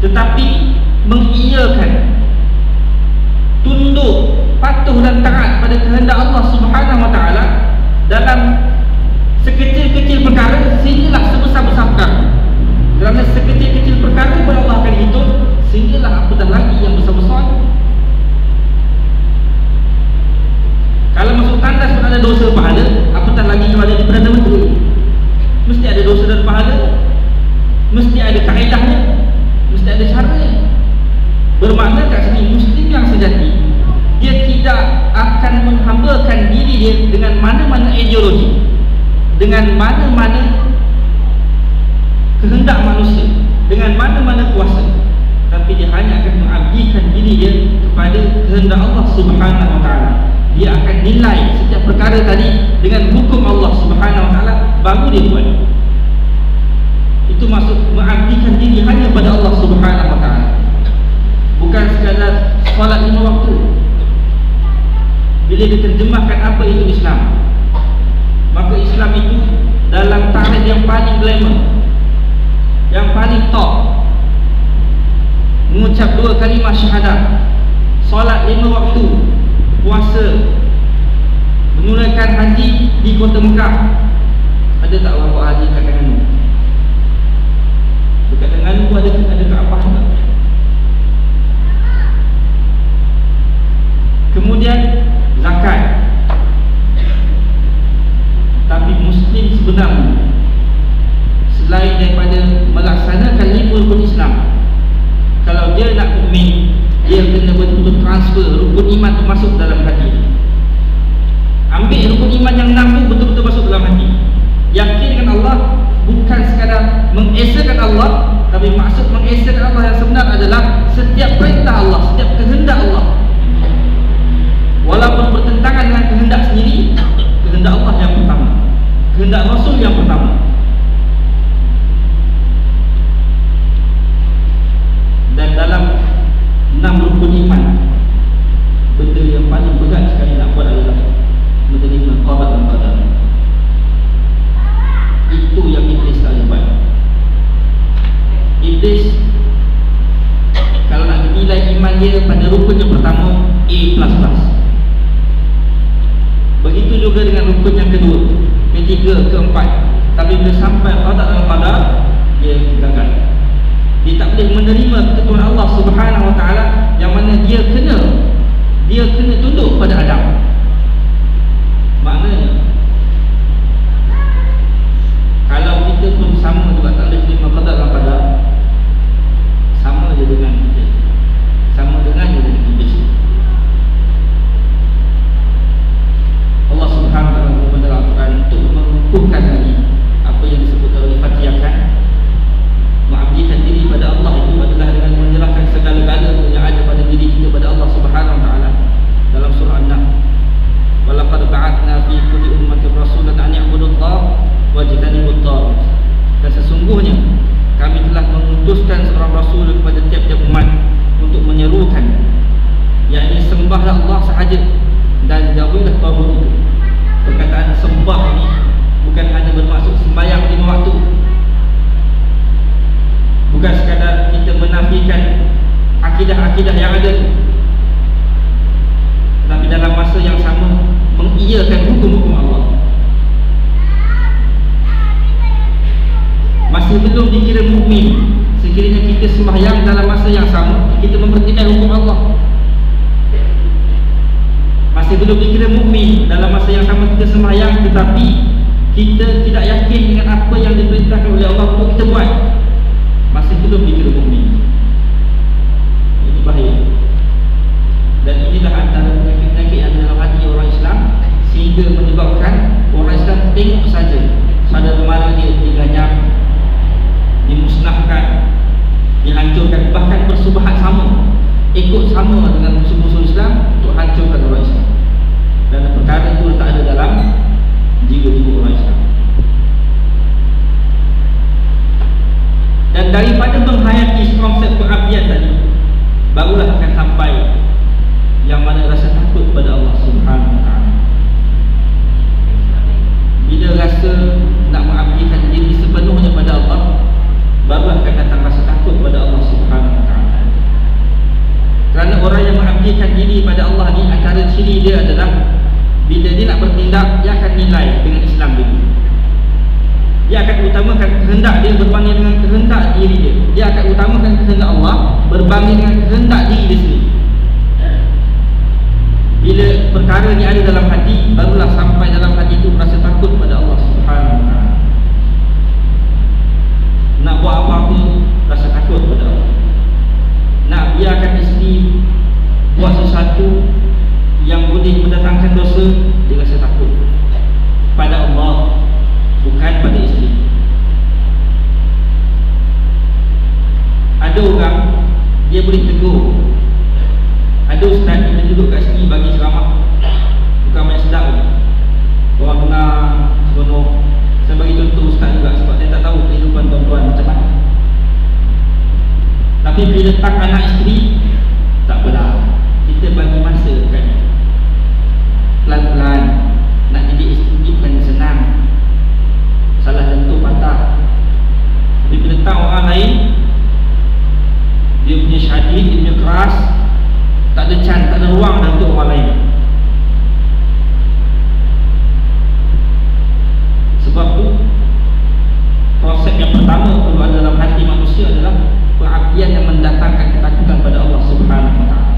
tetapi mengiyakan, tunduk, patuh dan taat pada kehendak Allah Subhanahu wa taala dalam sekecil-kecil perkara sehinggalah sebesar-besar perkara. Kerana sekecil-kecil perkara pun Allah akan hitung, sehinggalah apatah lagi yang besar-besar. Kalau masuk tandas pun ada dosa pahala, apatah lagi kalau ada di Perdana Menteri. Mesti ada dosa dan pahala, mesti ada kaedahnya, mesti ada caranya. Bermakna kat sini muslim yang sejati, dia tidak akan menghambakan diri dia dengan mana-mana ideologi, dengan mana-mana kehendak manusia, dengan mana-mana kuasa, tapi dia hanya akan mengabdikan diri dia kepada kehendak Allah Subhanahu wa taala. Dia akan nilai setiap perkara tadi dengan hukum Allah Subhanahu wa taala, baru dia buat. Itu maksud mengabdikan diri hanya pada Allah Subhanahu wa taala. Bukan sekadar solat 5 waktu. Bila diterjemahkan apa itu Islam, maka Islam itu dalam tarikh yang paling glamour, yang paling top, mengucap 2 kalimah syahadat, solat 5 waktu, puasa, menunaikan haji di kota Mekah. Ada tak orang buat haji kat Terengganu? Dekat Terengganu pun ada Kaabah juga. Kemudian zakat. Tapi muslim sebenarnya selain daripada melaksanakan 5 rukun Islam, kalau dia nak mukmin, dia kena betul-betul transfer rukun iman tu masuk dalam hati. Ambil rukun iman yang 6 tu betul-betul masuk dalam hati. Yakin dengan Allah, bukan sekadar mengesakan Allah, tapi maksud mengesakan Allah yang sebenar adalah setiap perintah Allah, setiap kehendak Allah, walaupun bertentangan dengan kehendak sendiri, kehendak Allah yang pertama, kehendak Rasul yang pertama. Dan dalam 6 rukun iman, benda yang paling berat sekali nak buat adalah menerima qada dan qadar. Itu yang Iblis tak boleh buat. Iblis kalau nak dinilai iman dia pada rukun yang pertama, A++. Begitu juga dengan rukun yang kedua, P3, ke-4. Tapi bila sampai qada dan qadar, dia gagal. Dia tak boleh menerima ketentuan Allah Subhanahu wa taala, yang mana dia kena tunduk pada Adam. Maknanya kalau kita pun sama juga tak boleh terima qada dan qadar, sama je dengan Iblis. sekadar kita menafikan akidah-akidah yang ada, tetapi dalam masa yang sama mengiyakan hukum-hukum Allah. Masih belum dikira mukmin sekiranya kita sembahyang dalam masa yang sama kita mempertikaikan hukum Allah. Masih belum dikira mukmin dalam masa yang sama kita sembahyang tetapi kita tidak yakin dengan apa yang diperintahkan oleh Allah untuk kita buat. Masih belum dikira mukmin. Ini bahaya. Dan inilah antara penyakit-penyakit yang dalam hati orang Islam, sehingga menyebabkan orang Islam tengok saja saudara mara dia diganyam, dimusnahkan, dihancurkan, bahkan bersubahat sama, ikut sama dengan musuh-musuh Islam untuk hancurkan orang Islam. Dan perkara itu tak ada dalam jiwa-jiwa orang Islam. Dan daripada menghayati konsep pengabdian tadi, barulah akan sampai yang mana rasa takut pada Allah Subhanahu Wa Taala. Bila rasa nak mengabdikan diri sepenuhnya pada Allah, barulah akan datang rasa takut pada Allah Subhanahu Wa Taala. Kerana orang yang mengabdikan diri pada Allah ni, antara ciri dia adalah bila dia nak bertindak, dia akan nilai dengan Islam dia. Dia akan utamakan kehendak dia berbanding dengan kehendak diri dia. Dia akan utamakan kehendak Allah berbanding dengan kehendak diri dia sendiri. Bila perkara ni ada dalam hati, barulah sampai dalam hati itu rasa takut pada Allah Subhanahu Wa Taala. Nak buat apa-apa, rasa takut pada Allah. Nak biarkan isteri buat sesuatu yang boleh mendatangkan dosa, dia rasa takut pada Allah, bukan pada isteri. Ada orang dia boleh tegur. Ada ustaz kita duduk kat sini bagi ceramah, bukan main sedap ni. Orang dengar seronok. Saya bagi contoh ustaz juga, sebab saya tak tahu kehidupan tuan-tuan macam mana. Tapi bila letak anak isteri, tak apalah, kita bagi masa kan. Pelan-pelan. Nak didik isteri bukan senang. Salah tentu patah. Tapi bila letak orang lain, dia punya syadid, dia punya keras, tak ada chance, tak ada ruang dah untuk orang lain. Sebab tu konsep yang pertama perlu ada dalam hati manusia adalah pengabdian yang mendatangkan ketakutan pada Allah Subhanahu Wa Taala.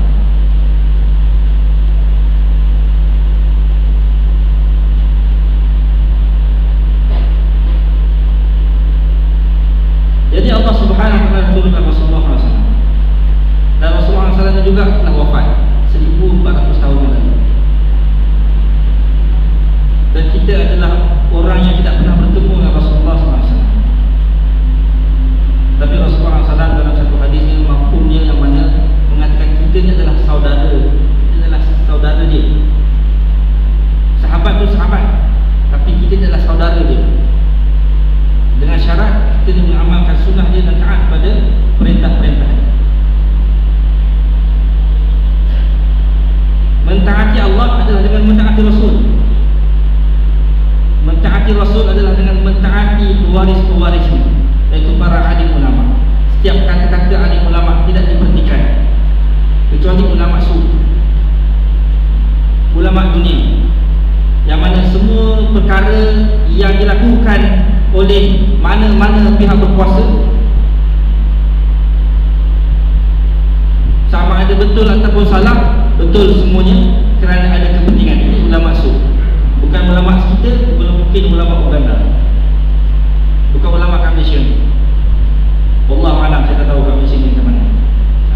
Jadi Allah Subhanahu Wa Taala turunkan Rasulullah SAW. Dan Rasulullah SAW juga telah wafat 1400 tahun yang lalu. Dan kita adalah orang yang tidak pernah bertemu dengan Rasulullah SAW. Tapi Rasulullah SAW dalam satu hadisnya, mafhumnya yang mana mengatakan kita ni adalah saudara. Kita adalah saudara dia. Sahabat tu sahabat, tapi kita adalah saudara dia. Dengan syarat kita mengamalkan sunnah dia dan taat pada perintah-perintah dia. Mentaati Allah adalah dengan mentaati Rasul. Mentaati Rasul adalah dengan mentaati pewaris-pewarisnya, iaitu para alim ulama. Setiap kata-kata alim ulama tidak diperhatikan, kecuali ulama sufi, ulama dunia, yang mana semua perkara yang dilakukan oleh mana-mana pihak berkuasa, sama ada betul ataupun salah, betul semuanya kerana ada kepentingan. Ini ulama sufi. Bukan ulama kita, belum mungkin ulama Uganda, bukan ulama kat Malaysia ni. Wallahu a'lam, saya tak tahu kat Malaysia ni macam mana.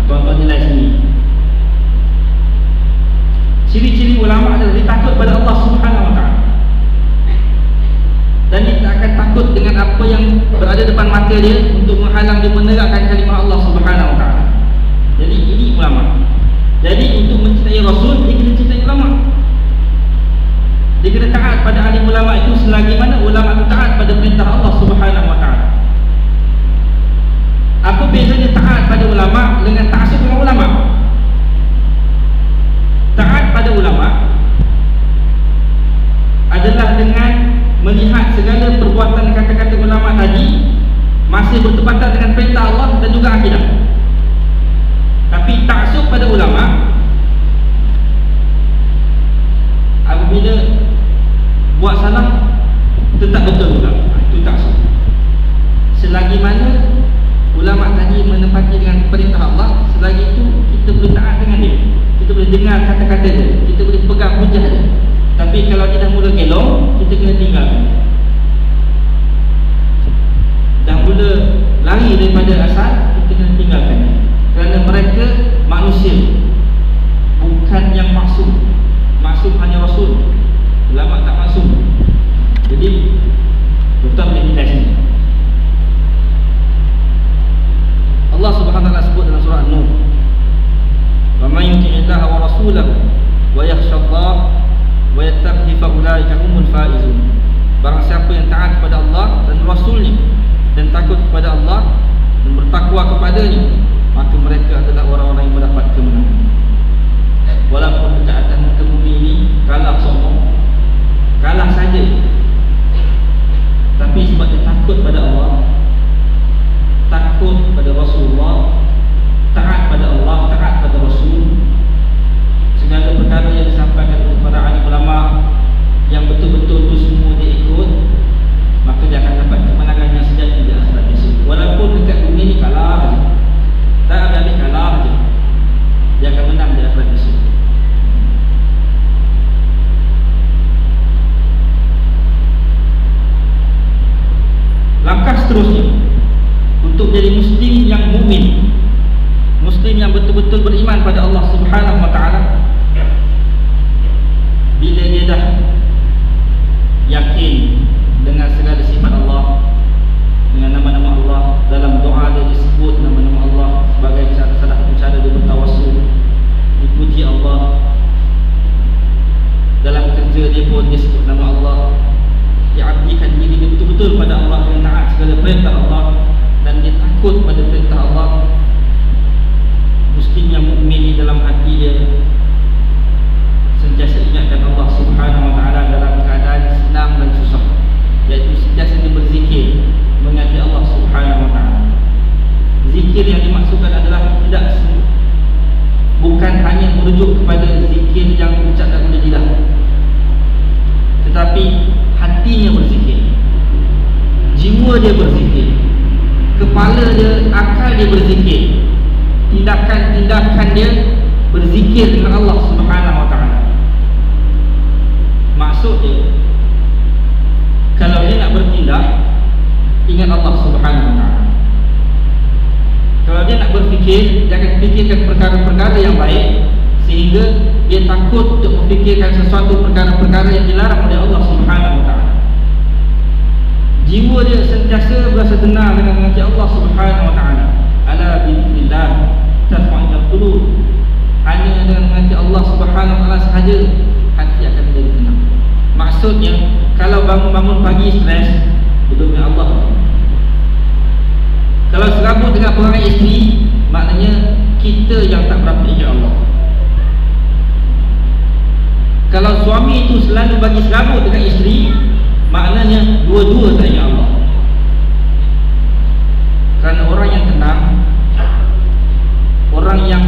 Tuan-tuan nilai sini. Ciri-ciri ulama adalah dia takut pada Allah Subhanahu Wa Taala. Dan dia tak akan takut dengan apa yang berada depan mata dia untuk menghalang dia menegakkan kalimah Allah Subhanahu Wa Taala. Jadi ini ulama. Jadi untuk mencintai Rasul, dia kena cintai ulama. Dia kena taat pada alim ulama itu selagi mana ulama itu taat pada perintah Allah Subhanahu Wa Taala. Apa bezanya taat pada ulama dengan ta'assub dengan ulama? Taat pada ulama adalah dengan melihat segala perbuatan kata-kata ulama tadi masih bertepatan dengan perintah Allah dan juga "Faman yuti'illaha wa rasulahu wa yakhshallaha wa yattaqi fa ulaika humul faizun." Barang siapa yang taat kepada Allah dan Rasulnya dan takut kepada Allah dan bertakwa kepadanya, maka mereka adalah orang-orang yang mendapat kemenangan. Walaupun ketaatan muka bumi ini kalah sombong, kalah saja, tapi sebab dia takut pada Allah, takut pada Rasulullah, taat pada Allah, taat pada Rasul, segala perkara yang disampaikan oleh para alim ulama yang betul-betul itu semua dia ikut, maka dia akan dapat kemenangan yang sejati di akhirat esok. Walaupun dekat dunia ni kalah saja, tak habis kalah saja, dia akan menang di akhirat esok. Langkah seterusnya untuk jadi muslim yang mukmin, muslim yang betul-betul beriman pada Allah Subhanahu wa taala, bila dia dah yakin dengan segala sifat Allah, dengan nama-nama Allah, dalam doa dia disebut nama-nama Allah sebagai salah satu cara dia bertawassul, dipuji Allah. Dalam kerja dia pun dia sebut nama Allah, dia abdikan diri dia betul-betul pada Allah, dia taat segala perintah Allah dan dia takut pada perintah Allah. Muslim yang mukmin ni dalam hati dia sentiasa ingatkan Allah Subhanahu wa taala dalam keadaan senang dan susah, iaitu sentiasa dia berzikir mengingati Allah Subhanahu wa taala. Zikir yang dimaksudkan adalah bukan hanya merujuk kepada zikir yang diucapkan oleh lidah, tetapi hatinya berzikir, jiwa dia berzikir, kepala dia, akal dia berzikir, tindakan-tindakan dia berzikir dengan Allah Subhanahu wa taala. Maksud dia, kalau dia nak bertindak, ingat Allah Subhanahu wa taala. Kalau dia nak berfikir, dia akan fikirkan perkara-perkara yang baik, sehingga dia takut untuk memfikirkan sesuatu perkara-perkara yang dilarang oleh Allah Subhanahu wa taala. Jiwa dia sentiasa berasa tenang dengan mengasihi Allah Subhanahu wa taala. Ala bidzikrillah tatma'innul qulub. Hanya dengan mengasihi Allah Subhanahu wa taala sahaja hati akan menjadi tenang. Maksudnya, kalau bangun-bangun pagi stres, belum ya Allah. Kalau serabut dengan perangai isteri, maknanya kita yang tak berapa ingat Allah. Kalau suami itu selalu bagi serabut dengan isteri, maknanya dua-dua tak ingat Allah. Kerana orang yang tenang, orang yang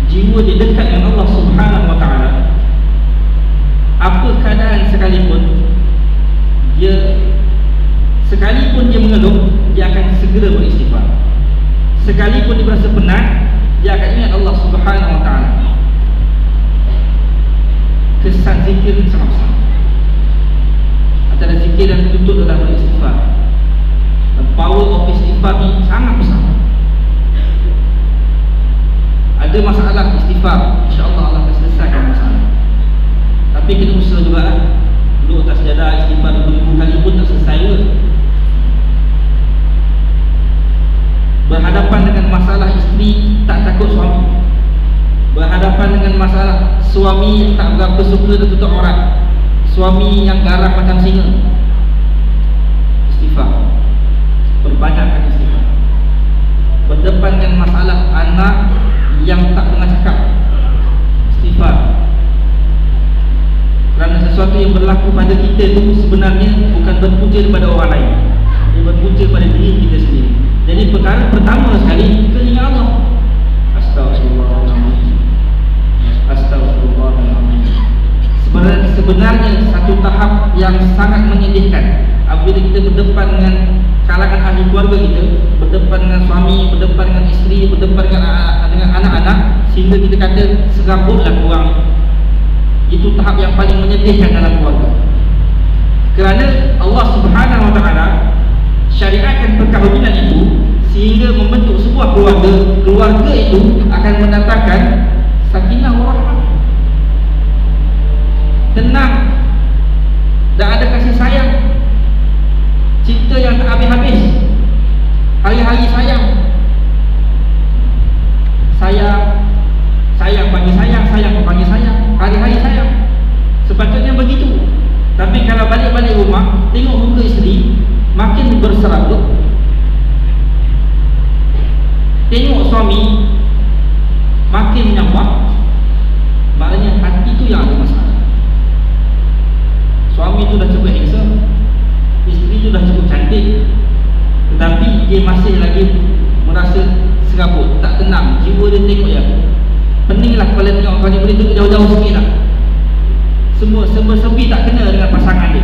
jiwa dia dekat dengan Allah Subhanahu wa taala, apa keadaan sekalipun dia mengeluh, dia akan segera beristighfar. Sekalipun dia berasa penat, dia akan ingat Allah Subhanahu wa taala. Kesan zikir ini sangat besar. Antara zikir yang dituntut adalah beristighfar. The power of istighfar ini sangat besar. Ada masalah istighfar, insya-Allah Allah akan selesaikan masalah. Tapi kita usaha juga lah. Duduk atas sejadah istighfar 2000 kali pun tak selesai juga. Berhadapan dengan masalah isteri, tak takut suami. Berhadapan dengan masalah suami yang tak berapa suka dan tutup aurat, suami yang garang macam singa, istighfar. Perbanyakkan istighfar. Berdepan dengan masalah anak yang tak pernah cakap, istighfar. Kerana sesuatu yang berlaku pada kita itu sebenarnya bukan berpunca kepada orang lain, dia berpunca pada diri kita sendiri. Jadi perkara pertama sekali, kita ingat Allah. Astagfirullahaladzim, astagfirullahaladzim. Sebenarnya satu tahap yang sangat menyedihkan apabila kita berdepan dengan kalangan ahli keluarga kita, berdepan dengan suami, berdepan dengan isteri, berdepan dengan anak-anak, sehingga kita kata serabutlah kurang. Itu tahap yang paling menyedihkan dalam keluarga. Kerana Allah Subhanahu wa taala syariatkan perkahwinan itu sehingga membentuk sebuah keluarga. Keluarga itu akan mendatangkan sakinah warahmah, tenang, dan ada kasih sayang, cinta yang tak habis-habis, hari-hari sayang, balik rumah, tengok muka isteri makin berserabut, tengok suami makin menyampak, maknanya hati tu yang ada masalah. Suami tu dah cukup handsome, isteri tu dah cukup cantik, tetapi dia masih lagi merasa serabut, tak tenang, jiwa dia tengok yang peninglah kepala tengok kau ni, boleh duduk jauh-jauh sikit lah. Semua serba-serbi tak kena dengan pasangan dia.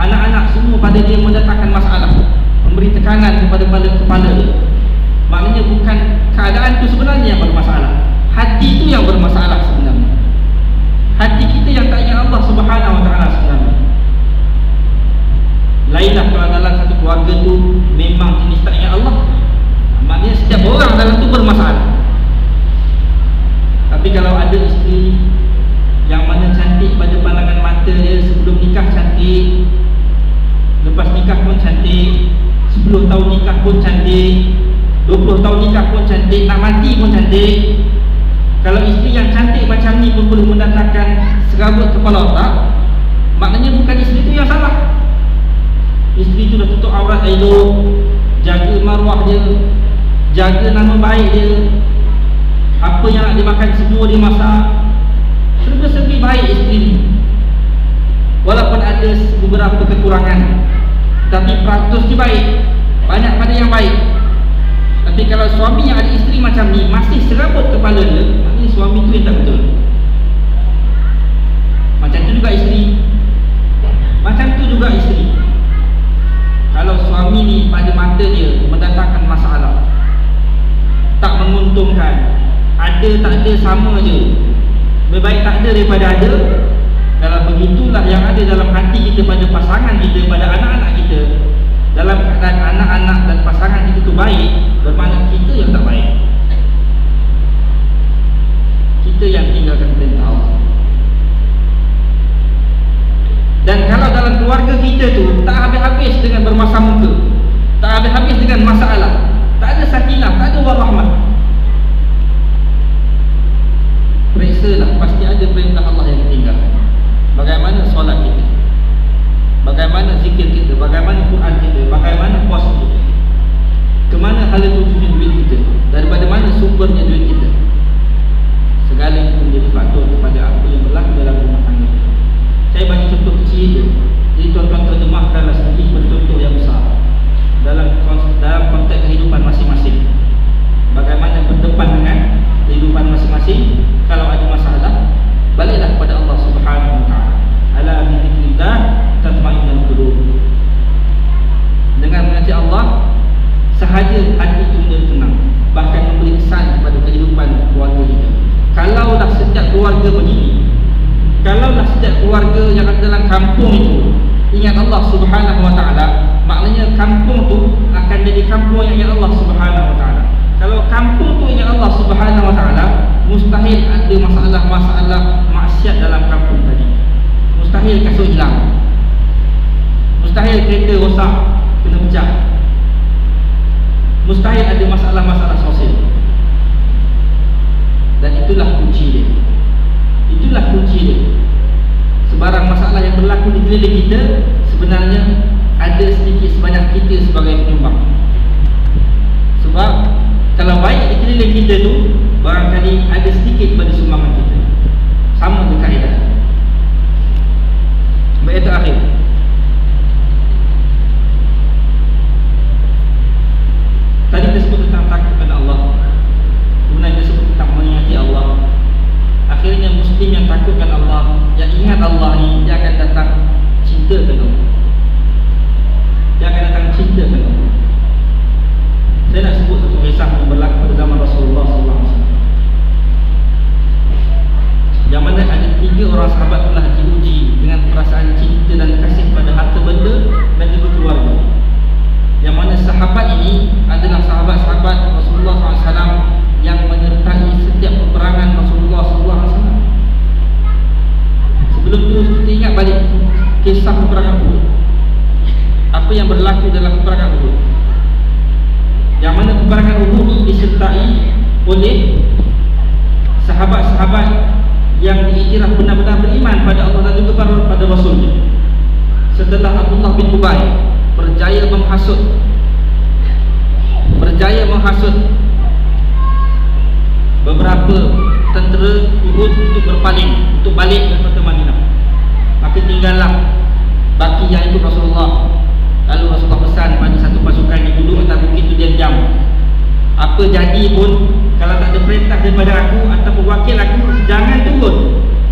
Anak-anak semua pada dia mendatangkan masalah, memberi tekanan kepada kepala dia. Maknanya bukan keadaan tu sebenarnya yang bermasalah, hati tu yang bermasalah sebenarnya. Hati kita yang tak ingat Allah Subhanahu Wa Taala sebenarnya. Lainlah kalau dalam satu keluarga tu memang jenis tak ingat Allah, maknanya setiap orang dalam tu bermasalah. Tapi kalau ada isteri yang mana cantik pada pandangan mata dia, sebelum nikah cantik, lepas nikah pun cantik, 10 tahun nikah pun cantik, 20 tahun nikah pun cantik, nak mati pun cantik. Kalau isteri yang cantik macam ni pun boleh mendatangkan serabut kepala otak, maknanya bukan isteri tu yang salah. Isteri tu dah tutup aurat elok, jaga maruah dia, jaga nama baik dia, apa yang nak dimakan semua dia masak, serba-serbi baik isteri ni. Walaupun ada beberapa kekurangan, tapi peratus dia baik, banyak pada yang baik. Tapi kalau suami yang ada isteri macam ni masih serabut kepala dia, maknanya suami tu yang tak betul. Macam tu juga isteri, macam tu juga isteri. Kalau suami ni pada mata dia mendatangkan masalah, tak menguntungkan, ada tak ada sama je, lebih baik tak ada daripada ada. Kalau begitulah yang ada dalam hati kita pada pasangan kita, pada anak-anak kita, dalam keadaan anak-anak dan pasangan kita tu baik, bermakna kita yang tak baik, kita yang tinggalkan perintah Allah. Dan kalau dalam keluarga kita tu tak habis-habis dengan bermasam muka, tak habis-habis dengan masalah, tak ada sakinah, tak ada warahmah, periksalah, pasti ada perintah Allah yang ditinggalkan. Bagaimana solat kita, bagaimana zikir kita, bagaimana Quran kita, bagaimana puasa kita, kemana hala tujuan duit kita, daripada mana sumbernya duit kita. Segala itu menjadi faktor kepada apa yang berlaku dalam rumah tangga. Saya bagi contoh kecil je, jadi tuan-tuan terjemahkanlah sendiri contoh yang besar dalam konteks kehidupan masing-masing. Bagaimana berdepan dengan kehidupan masing-masing. Kalau ada masalah, baliklah kepada Allah Subhanahu Wa Taala. Ala bi dzikrillah tatma'innul qulub. Dengan mengaji Allah sahaja hati itu menjadi tenang, bahkan memberi kesan kepada kehidupan keluarga kita. Kalaulah setiap keluarga begini, kalaulah setiap keluarga yang ada dalam kampung itu ingat Allah Subhanahu Wa Taala, maknanya kampung tu akan jadi kampung yang ingat Allah Subhanahu Wa Taala. Kalau kampung tu ingat Allah Subhanahu Wa Taala, mustahil ada masalah-masalah maksiat dalam kampung tadi. Mustahil kasut hilang, mustahil kereta rosak kena pecah, mustahil ada masalah-masalah sosial. Dan itulah kunci dia, itulah kunci dia. Sebarang masalah yang berlaku di sekeliling kita, sebenarnya ada sedikit sebanyak kita sebagai penyumbang. Sebab kalau baik di sekeliling kita tu, barangkali ada sedikit pada sumbangan kita. Sama ke kaedah. Baik, terakhir, tadi kita sebut tentang takut kepada Allah, kemudian kita sebut tentang mengingati Allah. Akhirnya muslim yang takutkan Allah, yang ingat Allah ni, dia akan datang cinta kepada Allah, dia akan datang cinta kepada Allah. Saya nak sebut satu kisah yang berlaku pada zaman Rasulullah SAW, yang mana ada 3 orang sahabat telah diuji dengan perasaan cinta dan kasih pada harta benda dan juga keluarga. Yang mana sahabat ini adalah sahabat-sahabat Rasulullah SAW yang menyertai setiap peperangan Rasulullah SAW. Sebelum tu kita ingat balik kisah peperangan Uhud. Apa yang berlaku dalam peperangan Uhud, yang mana peperangan Uhud ini disertai oleh sahabat-sahabat yang diiktiraf benar-benar beriman pada Allah dan juga pada Rasulnya. setelah Abdullah bin Ubay berjaya menghasut beberapa tentera Uhud untuk berpaling, untuk balik ke kota Madinah, maka tinggallah baki yang ikut Rasulullah. Lalu Rasulullah pesan pada satu pasukan yang duduk atas bukit itu, dia diam. Apa jadi pun, kalau tak ada perintah daripada aku ataupun wakil aku, jangan turun,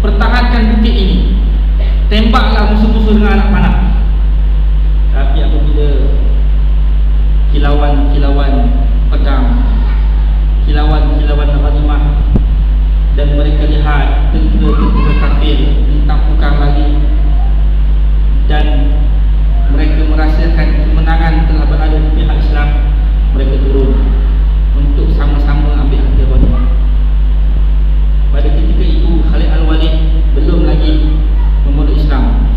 pertahankan bukit ini, tembaklah musuh-musuh dengan anak panah. Tapi apabila kilauan pedang, kilauan ghanimah, dan mereka lihat tentera kafir ditampukkan lagi, dan mereka merasakan kemenangan telah berada di pihak Islam, mereka turun untuk sama-sama ambil harta ghanimah. Pada ketika itu Khalid Al-Walid belum lagi memeluk Islam.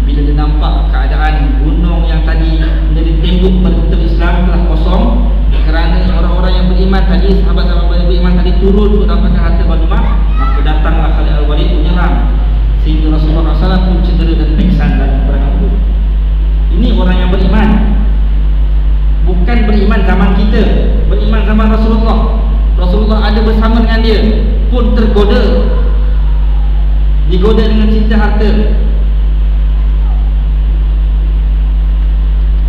Bila dia nampak keadaan gunung yang tadi menjadi tembok pada tentera Islam telah kosong, kerana orang-orang yang beriman tadi, sahabat-sahabat yang beriman tadi turun untuk dapatkan harta ghanimah, maka datanglah Khalid Al-Walid menyerang, sehingga Rasulullah SAW pun cedera dan pingsan dalam peperangan itu. Ini orang yang beriman, bukan beriman zaman kita, beriman zaman Rasulullah. Rasulullah ada bersama dengan dia, pun digoda dengan cinta harta,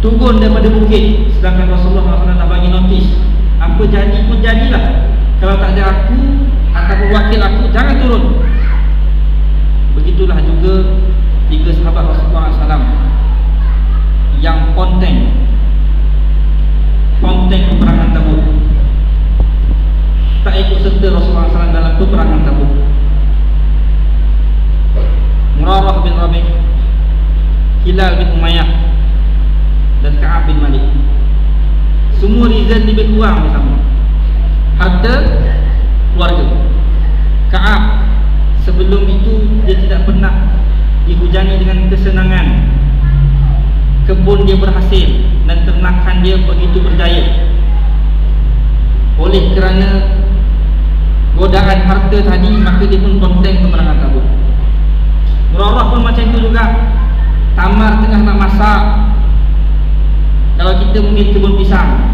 turun daripada bukit. Sedangkan Rasulullah SAW tak bagi notis, apa jadi pun jadilah, kalau tak ada aku ataupun wakil aku, jangan turun. Begitulah juga 3 sahabat Rasulullah SAW yang ponteng peperangan Tabuk, tak ikut serta Rasulullah SAW dalam peperangan Tabuk. Murarah bin Rabi', Hilal bin Umayyah, dan Ka'ab bin Malik. Semua reason lebih kurang bersama, harta, keluarga. Ka'ab sebelum itu dia tidak pernah dihujani dengan kesenangan. Kebun dia berhasil dan ternakan dia begitu berjaya. Oleh kerana godaan harta tadi, maka dia pun konteng peperangan Tabuk. Murarah pun macam itu juga. Tamar tengah nak masak, kalau kita mungkin kebun pisang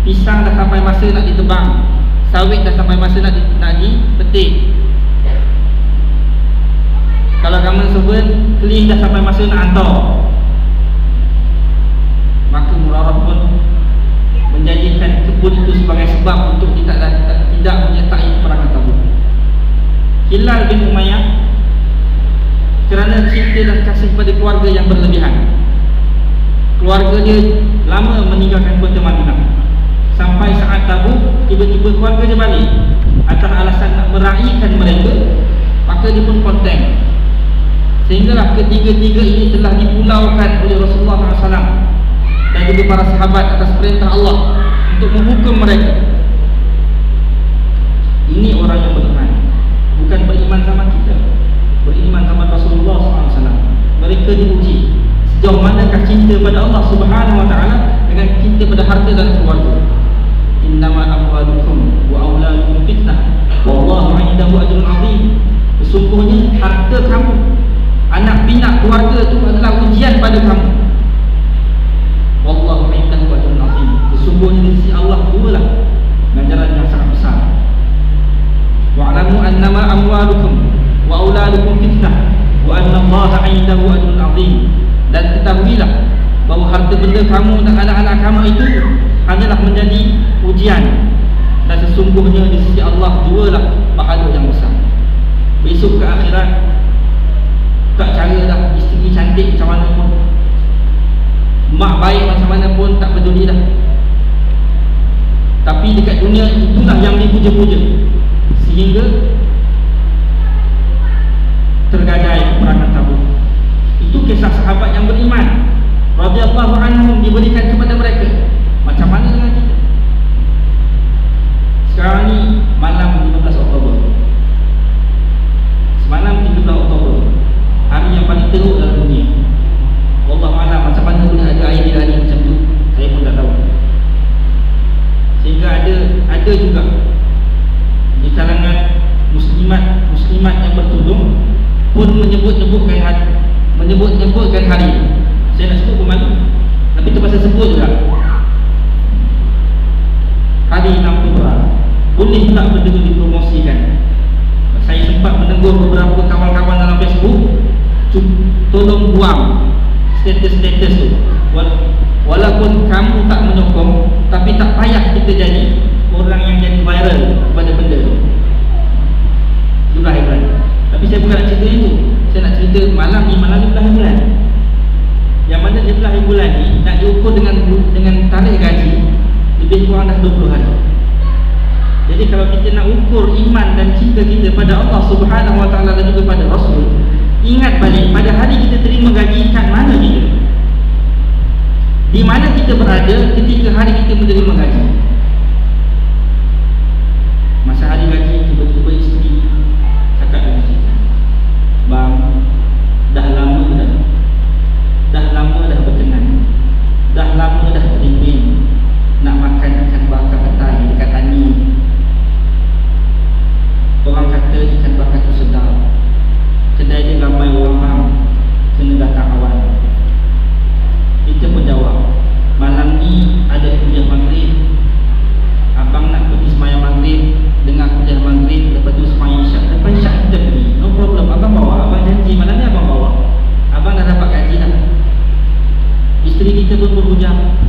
dah sampai masa nak ditebang, sawit dah sampai masa nak dipetik. Kalau government servant, keling dah sampai masa nak hantar, maka Murarah pun menjadikan kebun itu sebagai sebab untuk tidak menyertai peperangan Tabuk. Hilal bin Umayyah kerana cinta dan kasih pada keluarga yang berlebihan, keluarga dia lama meninggalkan kota Madinah. Sampai saat Tabuk, tiba-tiba keluarga dia balik atas alasan nak meraihkan mereka, maka dia pun konteng. Sehinggalah ketiga-tiga ini telah dipulaukan oleh Rasulullah SAW dan juga para sahabat atas perintah Allah untuk menghukum mereka. Ini orang yang beriman, bukan beriman zaman kita, beriman zaman Rasulullah SAW. Mereka diuji sejauh manakah cinta pada Allah Subhanahu Wa Taala dengan cinta pada harta dan keluarga. Innama amwalukum wa auladukum fitnah wallahu 'indahu ajrun 'azim. Sesungguhnya harta kamu, anak pinak keluarga itu adalah ujian pada kamu. Wallahu 'indahu ajrun 'azim. Sesungguhnya di sisi Allah itulah ganjaran yang sangat besar. Wa'lamu annama amwalukum wa auladukum fitnah wa anna Allah 'indahu ajrun 'azim. Dan ketahuilah bahawa harta benda kamu dan anak-anak kamu itu hanyalah menjadi ujian, dan sesungguhnya di sisi Allah jualah pahala yang besar. Besok ke akhirat, tak cara dah isteri cantik macam mana pun, mak baik macam mana pun, tak peduli dah. Tapi dekat dunia itulah yang dipuja-puja, sehingga tergadai peperangan Tabuk. Itu kisah sahabat yang beriman radhiyallahu anhum diberikan kepada mereka. Macam mana dengan kita? Sekarang ni malam 15 Oktober, semalam 13 Oktober, hari yang paling teruk dalam dunia. Wallahualam macam mana boleh ada air di hari macam tu, saya pun tak tahu. Sehingga ada juga di kalangan muslimat yang bertudung pun menyebut-nyebutkan menyebut-nyebutkan hari. Saya nak sebut pun malu, tapi terpaksa sebut juga. Hari 6 Februari. Boleh tak benda itu dipromosikan? Saya sempat menegur beberapa kawan-kawan dalam Facebook, tolong buang status-status tu. Walaupun kamu tak menyokong, tapi tak payah kita jadi orang yang jadi viral pada benda tu. Jumlah bulan. Tapi saya bukan nak cerita itu. Saya nak cerita malam ni jumlah bulan. Yang mana jumlah bulan ni nak diukur dengan tarikh gaji lebih kurang dah 20 hari. Jadi kalau kita nak ukur iman dan cinta kita pada Allah Subhanahu Wa Taala dan juga pada Rasul, ingat balik pada hari kita terima gaji, kat mana kita? Di mana kita berada ketika hari kita menerima gaji? Masa hari gaji, tiba-tiba isteri cakap dengan kita, bang, dah lama dah berkenan, dah lama dah terimbing nak makan ikan bakar petai dekat Tani. Orang kata ikan bakar tu sedap, kedai dia ramai orang bang, kena datang awal. Kita pun jawab, malam ni ada kuliah maghrib, abang nak pergi semayang maghrib, dengar kuliah maghrib, lepas tu semayang isyak, lepas isyak kita pergi, no problem, abang bawa, abang janji malam ni abang bawa, abang dah dapat gaji dah. Isteri kita pun berhujang,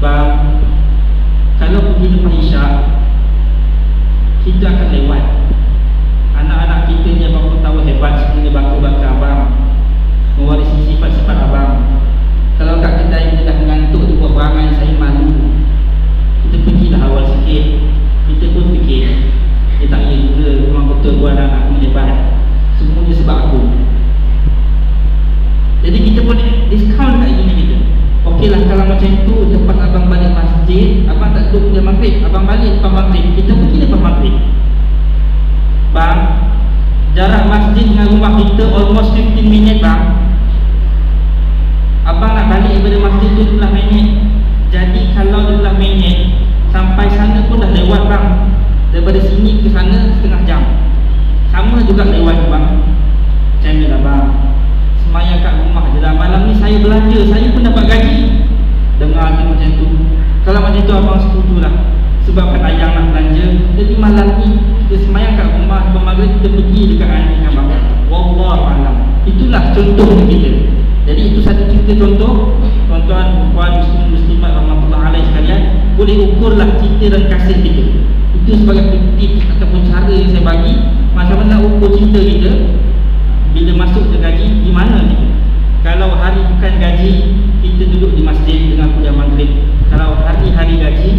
bang, kalau pergi lepas isyak, kita akan lewat. Anak-anak kita ni abang pun tahu hebat, sebenarnya bangga-bangga abang, mewarisi sifat-sifat abang. Kalau kat kedai kita dah mengantuk tu buat perangai, saya malu. Kita pergilah awal sikit. Kita pun fikir, tak ya juga, memang betul buat anak aku hebat, semuanya sebab aku. Jadi kita pun discount kat ini kita. Okeylah kalau macam tu, lepas abang balik masjid, abang tak duduk kuliah maghrib, abang balik lepas maghrib, kita pergi lepas maghrib. Bang, jarak masjid dengan rumah kita almost 15 minit bang. Abang nak balik daripada masjid tu 12 minit. Jadi kalau 12 minit, sampai sana pun dah lewat bang. Daripada sini ke sana setengah jam, sama juga lewat bang. Macam ni lah bang, semayang kat rumah je lah. Malam ni saya belanja, saya pun dapat gaji. Dengar je macam tu. Kalau macam tu abang setuju lah, sebab kan ayang nak belanja. Jadi malam ni kita semayang kat rumah, lepas maghrib kita pergi dekat anjing abang. Wallahualam. Itulah contoh kita. Jadi itu satu cerita contoh. Tuan-tuan, puan, muslimat rahmatullah alaih sekalian, boleh ukurlah cinta dan kasih kita. Itu sebagai tips ataupun cara yang saya bagi, macam mana ukur cinta kita bila masuk ke gaji, di mana kita. Kalau hari bukan gaji, kita duduk di masjid dengan kuliah maghrib. Kalau hari-hari gaji,